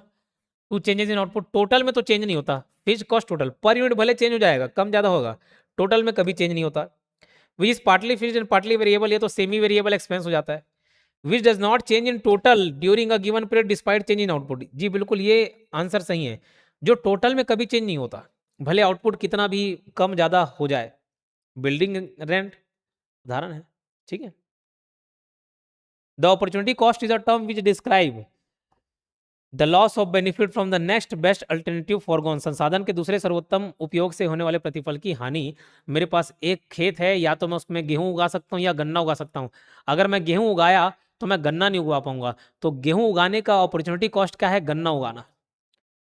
[SPEAKER 1] to changes in output. Total में तो चेंज नहीं होता, फिक्स्ड कॉस्ट टोटल पर यूनिट भले चेंज हो जाएगा, कम ज्यादा होगा, टोटल में कभी चेंज नहीं होता। Which is partly fixed and partly variable, ये तो सेमी वेरिएबल एक्सपेंस हो जाता है। Which does not change in total during a given period despite change in output. जी बिल्कुल, ये आंसर सही है। जो टोटल में कभी चेंज नहीं होता, भले आउटपुट कितना भी कम ज्यादा हो जाए। बिल्डिंग रेंट उदाहरण है। ठीक है, the opportunity cost is a term which describe the loss of benefit from the next best alternative foregone. संसाधन के दूसरे सर्वोत्तम उपयोग से होने वाले प्रतिफल की हानि। मेरे पास एक खेत है, या तो मैं उसमें गेहूं उगा सकता हूं या गन्ना उगा सकता हूं। अगर मैं गेहूं उगाया तो मैं गन्ना नहीं उगा पाऊंगा, तो गेहूं उगाने का अपॉर्चुनिटी कॉस्ट क्या है? गन्ना उगाना।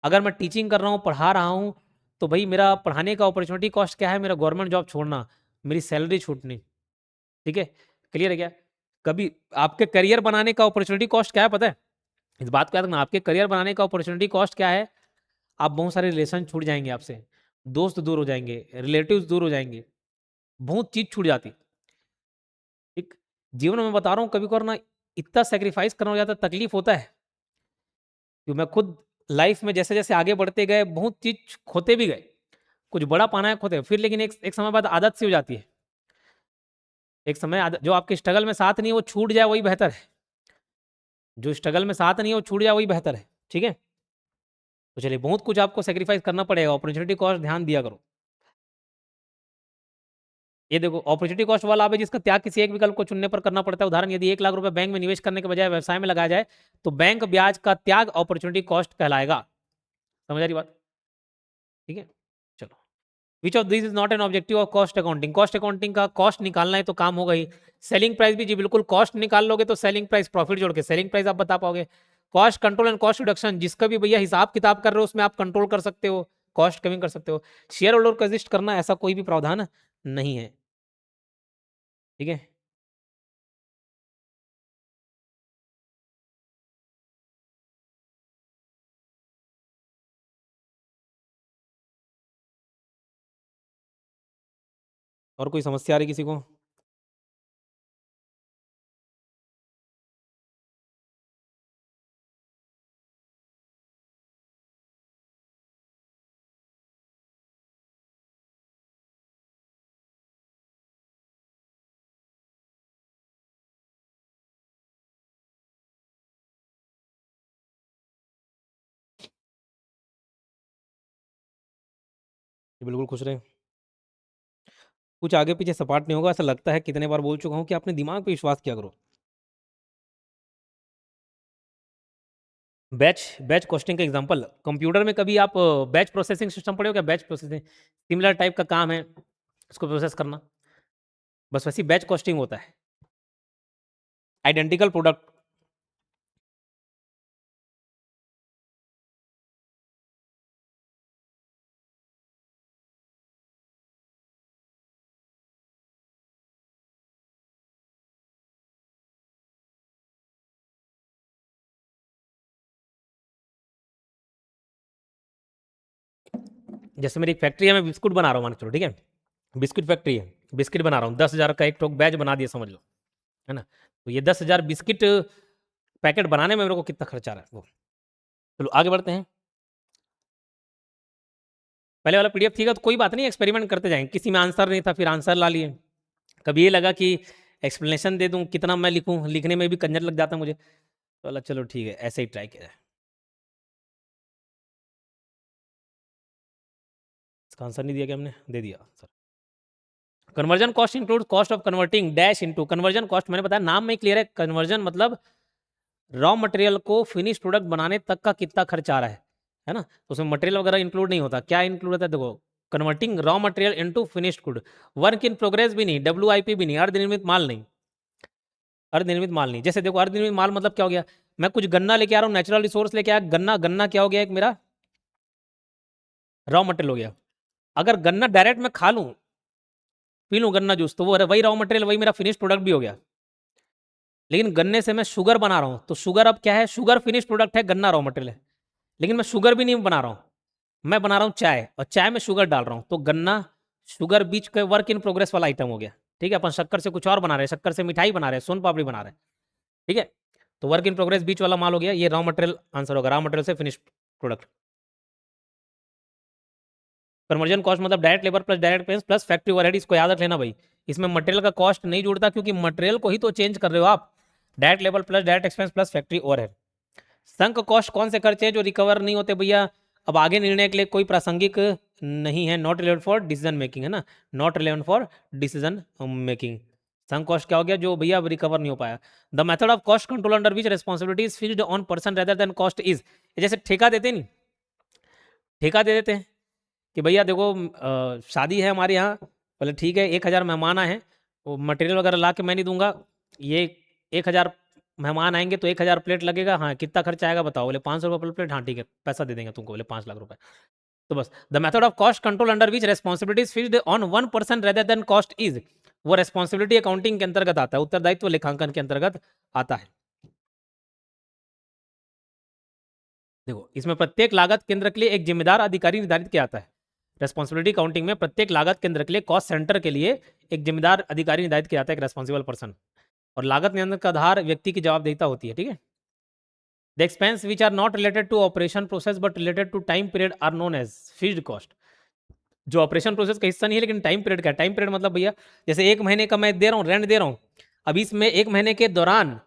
[SPEAKER 1] अगर मैं टीचिंग कर रहा हूँ, पढ़ा रहा हूँ, तो भाई मेरा पढ़ाने का अपॉर्चुनिटी कॉस्ट क्या है? मेरा गवर्नमेंट जॉब छोड़ना, मेरी सैलरी छूटनी। ठीक है, क्लियर है क्या? कभी आपके करियर बनाने का अपॉर्चुनिटी कॉस्ट क्या है पता है? इस बात को याद रखना, आपके करियर बनाने का अपॉर्चुनिटी कॉस्ट क्या है? आप बहुत सारे रिलेशन छूट जाएंगे आपसे, दोस्त दूर हो जाएंगे, रिलेटिव्स दूर हो जाएंगे, बहुत चीज छूट जाती। ठीक, जीवन में बता रहा हूँ कभी कभार ना इतना सेक्रीफाइस करना हो जाता है, तकलीफ होता है। क्यों, मैं खुद लाइफ में जैसे जैसे आगे बढ़ते गए बहुत चीज खोते भी गए, कुछ बड़ा पाना है खोते फिर, लेकिन एक समय बाद आदत सी हो जाती है। एक समय जो आपके स्ट्रगल में साथ नहीं है वो छूट जाए वही बेहतर है, जो स्ट्रगल में साथ नहीं है वो छूट जाए वही बेहतर है। ठीक है, तो चलिए बहुत कुछ आपको सेक्रीफाइस करना पड़ेगा, अपॉर्चुनिटी कॉस्ट ध्यान दिया करो। ये देखो अपॉर्चुनिटी कॉस्ट वाला आप है जिसका त्याग किसी एक विकल्प को चुनने पर करना पड़ता है। उदाहरण, यदि 1 लाख रुपए बैंक में निवेश करने के बजाय व्यवसाय में लगाया जाए तो बैंक ब्याज का त्याग अपॉर्चुनिटी कॉस्ट कहलाएगा। समझ आ रही बात? ठीक है, चलो। Which of this is not an objective of cost accounting? Cost accounting का कॉस्ट निकालना है तो काम होगा ही। सेलिंग प्राइस भी जी बिल्कुल, कॉस्ट निकाल लोगे तो सेलिंग प्राइस, प्रॉफिट जोड़ के सेलिंग प्राइस आप बता पाओगे। Cost control and cost reduction, जिसका भी भैया हिसाब किताब कर रहे हो उसमें आप कंट्रोल कर सकते हो, कॉस्ट कमिंग कर सकते हो। शेयर होल्डर को एग्जिस्ट करना, ऐसा कोई भी प्रावधान नहीं है। ठीक है, और कोई समस्या आ रही किसी को? ये बिल्कुल खुश रहे, कुछ आगे पीछे सपाट नहीं होगा। ऐसा लगता है कितने बार बोल चुका हूँ कि अपने दिमाग पे विश्वास किया करो। बैच बैच कॉस्टिंग का एग्जांपल, कंप्यूटर में कभी आप बैच प्रोसेसिंग सिस्टम पढ़े हो क्या? बैच प्रोसेसिंग सिमिलर टाइप का काम है, उसको प्रोसेस करना, बस वैसी बैच कॉस्टिंग होता है। आइडेंटिकल प्रोडक्ट, जैसे मेरी एक फैक्ट्री है, मैं बिस्कुट बना रहा हूँ मान के चलो, ठीक है, बिस्किट फैक्ट्री है, बिस्किट बना रहा हूँ, 10,000 का एक ठोक बैच बना दिया समझ लो, है ना? तो ये 10,000 बिस्किट पैकेट बनाने में मेरे को कितना खर्चा आ रहा है वो। चलो आगे बढ़ते हैं। पहले वाला पीडीएफ ठीक है तो कोई बात नहीं, एक्सपेरिमेंट करते जाएंगे। किसी में आंसर नहीं था फिर आंसर ला लिए, कभी ये लगा कि एक्सप्लेनेशन दे दूं, कितना मैं लिखूं, लिखने में भी कंजर लग जाता मुझे, तो बोला चलो ठीक है ऐसे ही ट्राई किया जाए। इसका आंसर नहीं दिया क्या हमने? दे दिया answer. Conversion cost include cost of converting dash into, conversion cost मैंने बताया नाम में क्लियर है, कन्वर्जन मतलब रॉ मटेरियल को फिनिश प्रोडक्ट बनाने तक का कितना खर्च आ रहा है ना? तो उसमें मटेरियल वगैरह इंक्लूड नहीं होता। क्या इंक्लूड होता है देखो, converting raw material into finished good, work in progress भी नहीं, डब्ल्यूआईपी भी नहीं, अर्धनिर्मित माल नहीं, अर्धनिर्मित माल नहीं। जैसे देखो अर्धनिर्मित माल मतलब क्या हो गया, मैं कुछ गन्ना लेके आ रहा हूँ, नेचुरल रिसोर्स लेके आया, गन्ना, गन्ना क्या हो गया, एक मेरा रॉ मटेरियल हो गया। अगर गन्ना डायरेक्ट मैं खा लूं, पी लूं गन्ना जूस, तो वो वही रॉ मटेरियल, वही मेरा फिनिश प्रोडक्ट भी हो गया। लेकिन गन्ने से मैं शुगर बना रहा हूं, तो शुगर अब क्या है, शुगर फिनिश प्रोडक्ट है, गन्ना रॉ मटेरियल है। लेकिन मैं शुगर भी नहीं बना रहा हूं, मैं बना रहा हूं चाय, और चाय में शुगर डाल रहा हूं, तो गन्ना शुगर बीच का वर्क इन प्रोग्रेस वाला आइटम हो गया। ठीक है, अपन शक्कर से कुछ और बना रहे हैं, शक्कर से मिठाई बना रहे हैं, सोन पापड़ी बना रहे हैं। ठीक है, तो वर्क इन प्रोग्रेस बीच वाला माल हो गया, ये रॉ मटेरियल आंसर होगा, रॉ मटेरियल से फिनिश प्रोडक्ट। कन्वर्जन कॉस्ट मतलब direct labour plus direct expense plus factory overhead, इसको याद रख लेना भाई। इसमें मटेरियल का कॉस्ट नहीं जुड़ता, क्योंकि मटेरियल को ही तो चेंज कर रहे हो आप। Direct labour plus direct expense plus factory overhead. Sunk cost कौन से खर्चे हैं जो रिकवर नहीं होते भैया? अब आगे निर्णय के लिए कोई प्रासंगिक नहीं है, not relevant for decision making, है ना, not relevant for decision making. Sunk cost क्या हो गया, जो भैया अब रिकवर नहीं हो पाया। The method of cost control under which responsibility is fixed on person rather than cost is, जैसे ठेका देते नहीं, ठेका दे देते हैं कि भैया देखो शादी है हमारे यहाँ, बोले ठीक है 1,000 मेहमान आए हैं, वो मटेरियल वगैरह ला के मैं नहीं दूंगा, ये 1,000 मेहमान आएंगे तो 1,000 प्लेट लगेगा, हाँ कितना खर्चा आएगा बताओ, बोले 500 रुपये पर प्लेट, हाँ ठीक है पैसा दे देंगे तुमको, बोले 5 लाख रुपए। तो बस the method of cost control under which responsibility is fixed on one person rather than cost is, वो रेस्पॉन्सिबिलिटी अकाउंटिंग के अंतर्गत आता है, उत्तरदायित्व लेखांकन के अंतर्गत आता है। देखो इसमें प्रत्येक लागत केंद्र के लिए एक जिम्मेदार अधिकारी निर्धारित किया जाता है। रेस्पॉन्सिबिलिटी काउंटिंग में प्रत्येक लागत केंद्र के लिए, कॉस्ट सेंटर के लिए एक जिम्मेदार अधिकारी निर्धारित किया जाता है, एक रेस्पॉन्सिबल पर्सन। और लागत नियंत्रण का आधार व्यक्ति की जवाबदेहिता होती है, ठीक है। The expense which are not related to operation process but related to time period are known as fixed cost. जो ऑपरेशन प्रोसेस का हिस्सा नहीं है लेकिन टाइम पीरियड का, टाइम पीरियड मतलब भैया जैसे 1 महीने का मैं दे रहा हूँ, रेंट दे रहा हूँ, अब इसमें 1 महीने के दौरान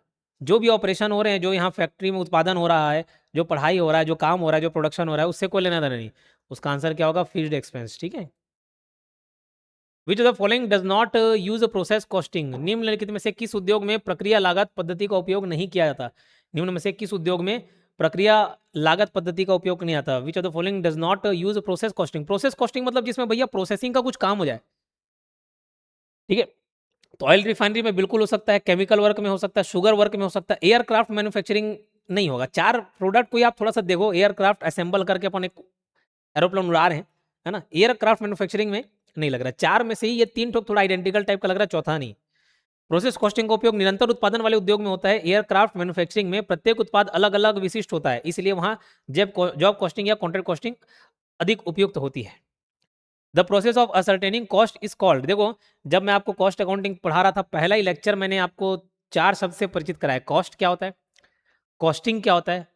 [SPEAKER 1] जो भी ऑपरेशन हो रहे हैं, जो यहाँ फैक्ट्री में उत्पादन हो रहा है, जो पढ़ाई हो रहा है, जो काम हो रहा है, जो प्रोडक्शन हो रहा है, उससे कोई लेना देना नहीं। उसका आंसर क्या होगा? फिक्स्ड एक्सपेंस, ठीक है। Which of the following does not use process costing. निम्नलिखित में से किस उद्योग में प्रक्रिया लागत पद्धति का उपयोग नहीं किया जाता? निम्न में से किस उद्योग में प्रक्रिया लागत पद्धति का उपयोग नहीं आता? Which of the following does not use process costing. Process costing मतलब जिसमें भैया प्रोसेसिंग का कुछ काम हो जाए, ठीक है। तो ऑयल रिफाइनरी में बिल्कुल हो सकता है, केमिकल वर्क में हो सकता है, शुगर वर्क में हो सकता है, एयरक्राफ्ट मैन्युफैक्चरिंग नहीं होगा। 4 प्रोडक्ट को ही आप थोड़ा सा देखो, एयरक्राफ्ट असेंबल करके अपन एक एरोप्लेन उड़ा रहे हैं, है ना, एयरक्राफ्ट मैन्युफैक्चरिंग में नहीं लग रहा। 4 में से ही ये 3 ठोक थोड़ा आइडेंटिकल टाइप का लग रहा है, चौथा नहीं। प्रोसेस कॉस्टिंग का उपयोग निरंतर उत्पादन वाले उद्योग में होता है। एयरक्राफ्ट मैन्युफैक्चरिंग में प्रत्येक उत्पाद अलग अलग विशिष्ट होता है, इसलिए वहां जॉब कॉस्टिंग या कॉन्ट्रैक्ट कॉस्टिंग अधिक उपयुक्त होती है। The process of ascertaining cost is called. देखो जब मैं आपको कॉस्ट अकाउंटिंग पढ़ा रहा था, पहला ही लेक्चर मैंने आपको 4 शब्द से परिचित कराया। कॉस्ट क्या होता है, कॉस्टिंग क्या होता है,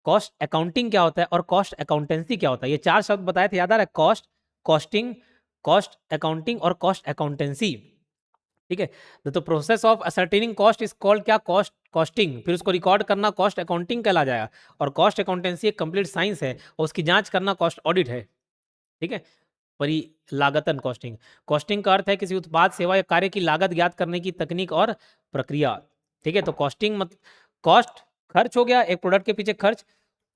[SPEAKER 1] कॉस्ट अकाउंटिंग क्या होता है, और कॉस्ट अकाउंटेंसी क्या होता है। ये 4 शब्द बताए थे, याद आ रहा है? कॉस्ट, कॉस्टिंग, कॉस्ट अकाउंटिंग और कॉस्ट अकाउंटेंसी, ठीक है। तो process of ascertaining cost is called क्या? Cost costing. फिर उसको रिकॉर्ड करना कॉस्ट अकाउंटिंग कहला जाएगा। और कॉस्ट अकाउंटेंसी एक कंप्लीट साइंस है, और उसकी जांच करना कॉस्ट ऑडिट है, ठीक है। परिलागतन कॉस्टिंग, कॉस्टिंग का अर्थ है किसी उत्पाद, सेवा या कार्य की लागत ज्ञात करने की तकनीक और प्रक्रिया, ठीक है। तो कॉस्टिंग मत कॉस्ट खर्च हो गया, एक प्रोडक्ट के पीछे खर्च,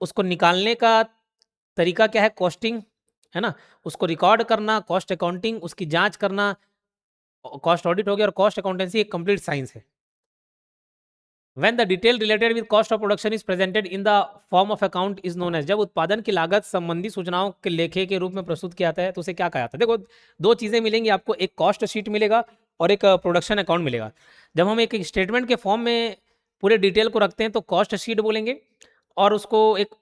[SPEAKER 1] उसको निकालने का तरीका क्या है? कॉस्टिंग, है ना। उसको रिकॉर्ड करना कॉस्ट अकाउंटिंग, उसकी जांच करना कॉस्ट ऑडिट हो गया, और कॉस्ट अकाउंटेंसी एक कंप्लीट साइंस है। When the detail related with cost of production is presented in the form of account is known as। जब उत्पादन की लागत संबंधी सूचनाओं के लेखे के रूप में प्रस्तुत किया जाता है तो उसे क्या कहा जाता है? देखो 2 चीजें मिलेंगी आपको, एक कॉस्ट शीट मिलेगा और एक प्रोडक्शन अकाउंट मिलेगा। जब हम एक स्टेटमेंट के फॉर्म में पूरे डिटेल को रखते हैं तो कॉस्ट शीट बोलेंगे, और उसको एक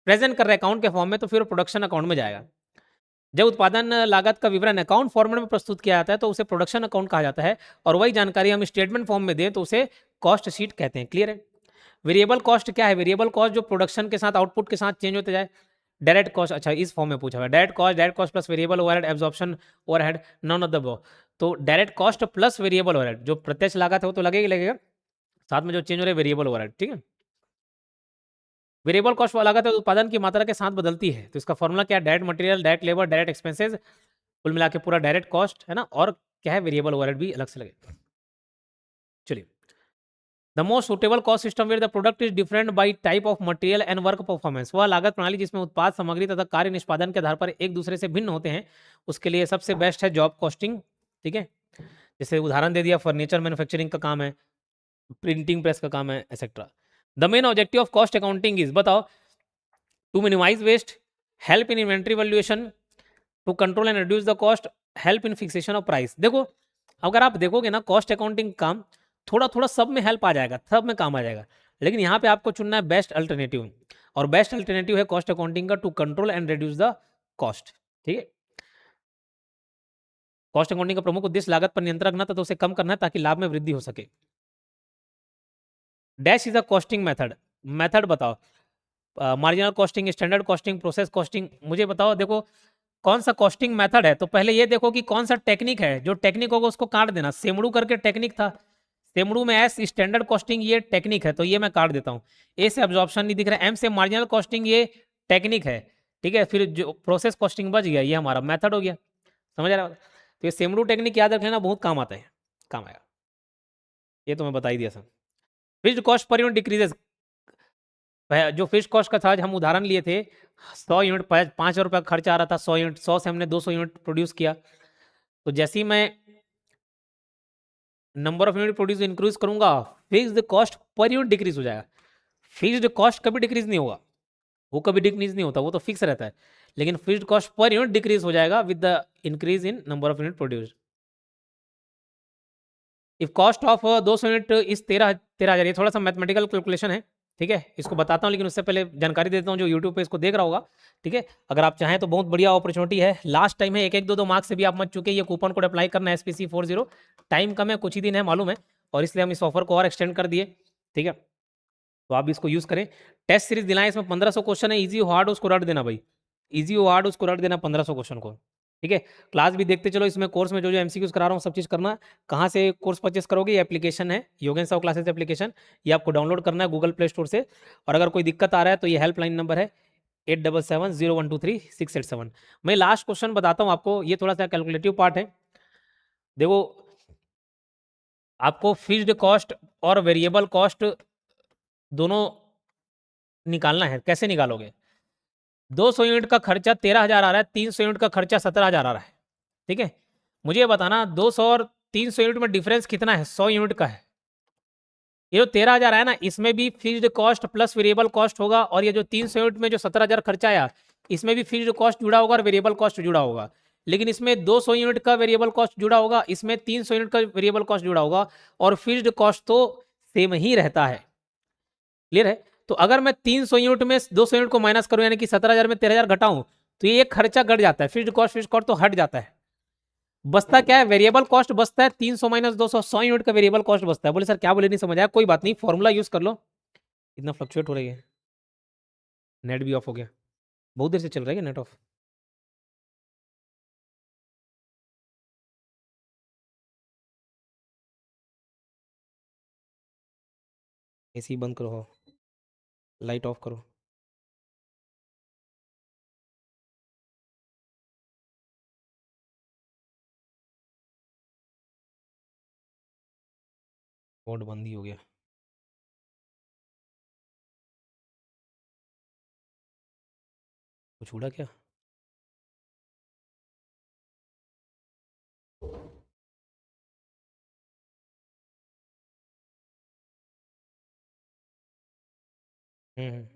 [SPEAKER 1] प्रेजेंट कर रहे अकाउंट के फॉर्म में तो फिर प्रोडक्शन अकाउंट में जाएगा। जब उत्पादन लागत का विवरण अकाउंट फॉर्मेट में प्रस्तुत किया जाता है तो उसे प्रोडक्शन अकाउंट कहा जाता है, और वही जानकारी हम स्टेटमेंट फॉर्म में दें तो उसे कॉस्ट शीट कहते हैं। क्लियर है? वेरिएबल कॉस्ट क्या है? वेरिएबल कॉस्ट जो प्रोडक्शन के साथ आउटपुट के साथ चेंज होते जाए। डायरेक्ट कॉस्ट, अच्छा इस फॉर्म में पूछा हुआ है। Direct cost plus variable overhead absorption overhead, none of the above. तो direct cost plus variable overhead, जो प्रत्यक्ष लागत है वो तो लगेगा ही लगेगा, साथ में जो चेंज हो रहा है वेरिएबल ओवरहेड, ठीक है। वेरिएबल कॉस्ट वो लागत है उत्पादन की मात्रा के साथ बदलती है। तो इसका फॉर्मूला क्या है? Direct material, direct labour, direct expenses, कुल मिला के पूरा डायरेक्ट कॉस्ट, है ना। और क्या है? वेरिएबल ओवरहेड भी अलग से लगे। चलिए, the most suitable cost system where the product is different by type of material and work performance. वह लागत प्रणाली जिसमें उत्पाद, सामग्री तथा कार्य निष्पादन के आधार पर एक दूसरे से भिन्न होते हैं, उसके लिए सबसे बेस्ट है जॉब कॉस्टिंग, ठीक है। जैसे उदाहरण दे दिया, फर्नीचर मैन्युफैक्चरिंग का काम है, प्रिंटिंग प्रेस का काम है, etcetera. The main objective of cost accounting is, बताओ, to minimise waste, help in inventory valuation, to control and reduce the cost, help in fixation of price. देखो अगर आप देखोगे ना, कॉस्ट अकाउंटिंग काम थोड़ा थोड़ा सब में हेल्प आ जाएगा, सब में काम आ जाएगा, लेकिन यहाँ पे आपको चुनना है बेस्ट अल्टरनेटिव, और बेस्ट अल्टरनेटिव है कॉस्ट अकाउंटिंग का to control and reduce the cost, ठीक है। कॉस्ट अकाउंटिंग का प्रमुख उद्देश्य लागत पर नियंत्रण रखना तथा उसे कम करना है ताकि लाभ में वृद्धि हो सके। Dash is a costing method, method बताओ, marginal costing, standard costing, process costing, मुझे बताओ। देखो कौन सा कॉस्टिंग मेथड है, तो पहले ये देखो कि कौन सा टेक्निक है, जो टेक्निक होगा उसको काट देना। सेमड़ू करके टेक्निक था, सेमड़ू में एस स्टैंडर्ड कॉस्टिंग ये टेक्निक है, तो ये मैं काट देता हूँ। ए से एब्जॉर्प्शन नहीं दिख रहा है, एम से मार्जिनल कॉस्टिंग ये टेक्निक है, ठीक है। फिर जो प्रोसेस कॉस्टिंग बच गया, ये हमारा मेथड हो गया, समझ आ रहा है? तो ये सेमड़ू टेक्निक याद रखना, बहुत काम आता है, काम आएगा, ये तो मैं बता ही दिया सर। फिक्स्ड कॉस्ट पर यूनिट डिक्रीजेस, जो फिक्स्ड कॉस्ट का था, आज हम उदाहरण लिए थे, 100 यूनिट 5 रुपये का खर्चा आ रहा था, 100 यूनिट, 100 से हमने 200 यूनिट प्रोड्यूस किया, तो जैसे ही मैं number of unit produce increase करूंगा, फिक्स्ड कॉस्ट पर यूनिट डिक्रीज हो जाएगा। फिक्स्ड कॉस्ट कभी डिक्रीज नहीं होगा, वो कभी डिक्रीज नहीं होता, वो तो फिक्स रहता है, लेकिन फिक्स्ड कॉस्ट पर यूनिट डिक्रीज हो जाएगा with the increase in number of unit produced. If cost of 200 unit इस 13,000, ये थोड़ा सा मैथमेटिकल कैलकुलेशन है, ठीक है, इसको बताता हूँ, लेकिन उससे पहले जानकारी देता हूँ जो यूट्यूब पे इसको देख रहा होगा, ठीक है, अगर आप चाहें तो बहुत बढ़िया अपॉर्चुनिटी है, लास्ट टाइम है, एक एक दो दो मार्क्स से भी आप मत चुके, ये कूपन कोड अप्लाई करना है SPC40, टाइम कम है, कुछ ही दिन है मालूम है, और इसलिए हम इस ऑफर को और एक्सटेंड कर दिए, ठीक है, तो आप इसको यूज करें। टेस्ट सीरीज दिलाएं, इसमें 1500 क्वेश्चन है, इजी हो हार्ड उसको रट देना भाई, इजी हो हार्ड उसको रट देना 1500 क्वेश्चन को, ठीक है। क्लास भी देखते चलो, इसमें कोर्स में जो जो एमसीक्यूज करा रहा हूँ सब चीज़ करना। कहाँ से कोर्स परचेस करोगे, ये एप्लीकेशन है योगेन साव क्लासेस एप्लीकेशन, ये आपको डाउनलोड करना है गूगल प्ले स्टोर से, और अगर कोई दिक्कत आ रहा है तो ये हेल्पलाइन नंबर है 8770123687। मैं लास्ट क्वेश्चन बताता हूँ आपको, ये थोड़ा सा कैलकुलेटिव पार्ट है, देखो आपको फिक्स्ड कॉस्ट और वेरिएबल कॉस्ट दोनों निकालना है, कैसे निकालोगे। 200 यूनिट का खर्चा 13,000 आ रहा है, 300 यूनिट का खर्चा 17,000 आ रहा है, ठीक है, मुझे ये बताना 200 और 300 यूनिट में डिफरेंस कितना है, 100 यूनिट का है। ये जो 13,000 है ना, इसमें भी fixed cost plus variable cost होगा, और ये जो 300 यूनिट में जो 17,000 खर्चा आया, इसमें भी फिक्स्ड कॉस्ट जुड़ा होगा और वेरिएबल कॉस्ट जुड़ा होगा, लेकिन इसमें 200 यूनिट का वेरिएबल कॉस्ट जुड़ा होगा, इसमें 300 यूनिट का वेरिएबल कॉस्ट जुड़ा होगा, और फिक्स्ड कॉस्ट तो सेम ही रहता है, क्लियर है। तो अगर मैं 300 यूनिट में 200 यूनिट को माइनस करूं, यानी कि 17,000 में 13,000 घटाऊं, तो ये एक खर्चा घट जाता है, फिक्स्ड कॉस्ट तो हट जाता है, बचता क्या है, वेरिएबल कॉस्ट बचता है, 300 माइनस 200, 100 यूनिट का वेरिएबल कॉस्ट बचता है। बोले सर क्या बोले, नहीं समझ आया, कोई बात नहीं, फॉर्मूला यूज कर लो। इतना फ्लक्चुएट हो रही है, नेट भी ऑफ हो गया, बहुत देर से चल रहा है नेट ऑफ, एसी बंद करो, लाइट ऑफ करो। बोर्ड बंद ही हो गया, कुछ उड़ा क्या। हम्म,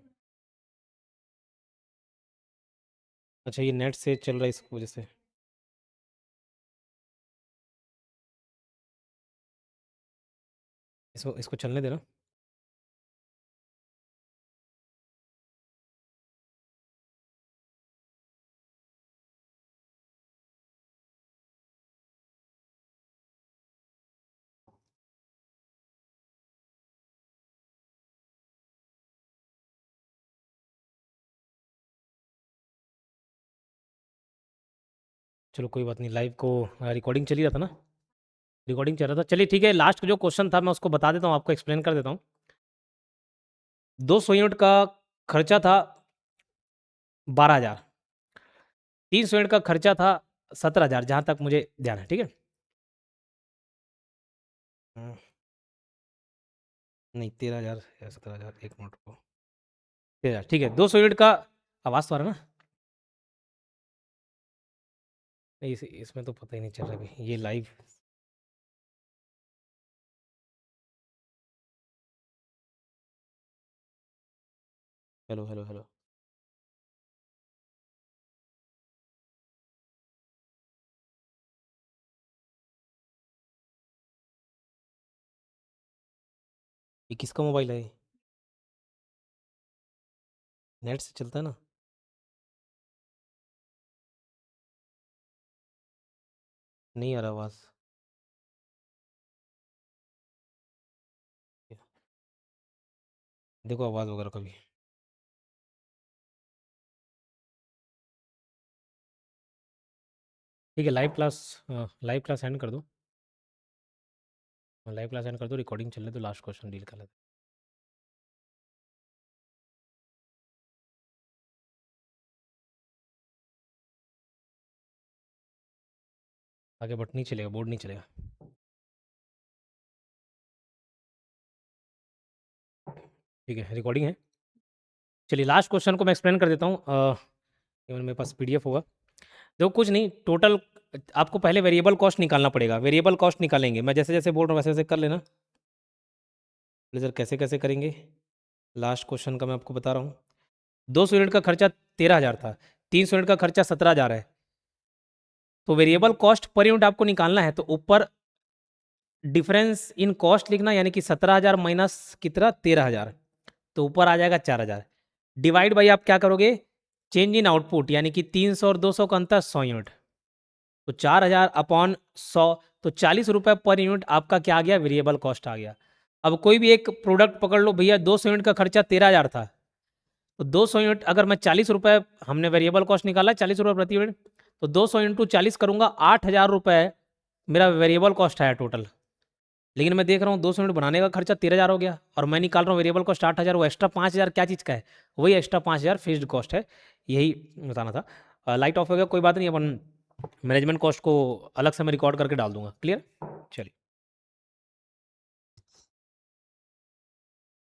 [SPEAKER 1] अच्छा ये नेट से चल रहा है इस वजह से। इसको इसको चलने देना। चलो कोई बात नहीं, लाइव को रिकॉर्डिंग चली रहा था ना, रिकॉर्डिंग चल रहा था, चलिए ठीक है, लास्ट जो क्वेश्चन था मैं उसको बता देता हूँ, आपको एक्सप्लेन कर देता हूँ। 200 यूनिट का खर्चा था 12,000, 300 यूनिट का खर्चा था 17,000, जहाँ तक मुझे ध्यान है, ठीक है। हम्म, नहीं 13,000 या 17,000, एक मिनट को, 13,000 ठीक है, 200 यूनिट का, आवाज़ तो आ रहा है ना, नहीं इसमें तो पता ही नहीं चल रहा अभी, ये लाइव, हेलो हेलो हेलो, ये किसका मोबाइल है, नेट से चलता है ना, नहीं आ रहा आवाज़, देखो आवाज़ वगैरह कभी, ठीक है, लाइव क्लास एंड कर दो, लाइव क्लास एंड कर दो, रिकॉर्डिंग चलने दो, लास्ट क्वेश्चन डील कर लेते हैं। आगे बट नहीं चलेगा, बोर्ड नहीं चलेगा, ठीक है, रिकॉर्डिंग है। चलिए लास्ट क्वेश्चन को मैं एक्सप्लेन कर देता हूँ, इवन मेरे पास PDF होगा, देखो कुछ नहीं, टोटल आपको पहले वेरिएबल कॉस्ट निकालना पड़ेगा, वेरिएबल कॉस्ट निकालेंगे, मैं जैसे जैसे बोल रहा हूँ वैसे वैसे कर लेना, सर कैसे कैसे करेंगे, लास्ट क्वेश्चन का मैं आपको बता रहा हूँ। 200 यूनिट का खर्चा 13,000 था, 300 यूनिट का खर्चा 17,000 है, तो वेरिएबल कॉस्ट पर यूनिट आपको निकालना है, तो ऊपर डिफरेंस इन कॉस्ट लिखना, यानी कि 17,000 माइनस कितना 13,000, तो ऊपर आ जाएगा 4,000। डिवाइड बाई आप क्या करोगे, चेंज इन आउटपुट, यानी कि 300 और 200 का अंतर 100 यूनिट, तो 4,000 अपॉन 100, तो 40 रुपये पर यूनिट आपका क्या आ गया, वेरिएबल कॉस्ट आ गया। अब कोई भी एक प्रोडक्ट पकड़ लो भैया, 200 यूनिट का खर्चा 13,000 था, तो 200 यूनिट अगर मैं 40 रुपये, हमने वेरिएबल कॉस्ट निकाला 40 रुपये प्रति यूनिट, तो 200 इंटू 40 करूंगा, 8,000 रुपये मेरा वेरिएबल कॉस्ट आया टोटल। लेकिन मैं देख रहा हूँ 200 यूनिट बनाने का खर्चा 13,000 हो गया, और मैं निकाल रहा हूँ वेरिएबल कॉस्ट 8,000, वो एक्स्ट्रा 5,000 क्या चीज़ का है, वही एक्स्ट्रा 5,000 फिक्स्ड कॉस्ट है, यही बताना था। लाइट ऑफ हो गया, कोई बात नहीं, अपन मैनेजमेंट कॉस्ट को अलग से मैं रिकॉर्ड करके डाल दूंगा। क्लियर, चलिए।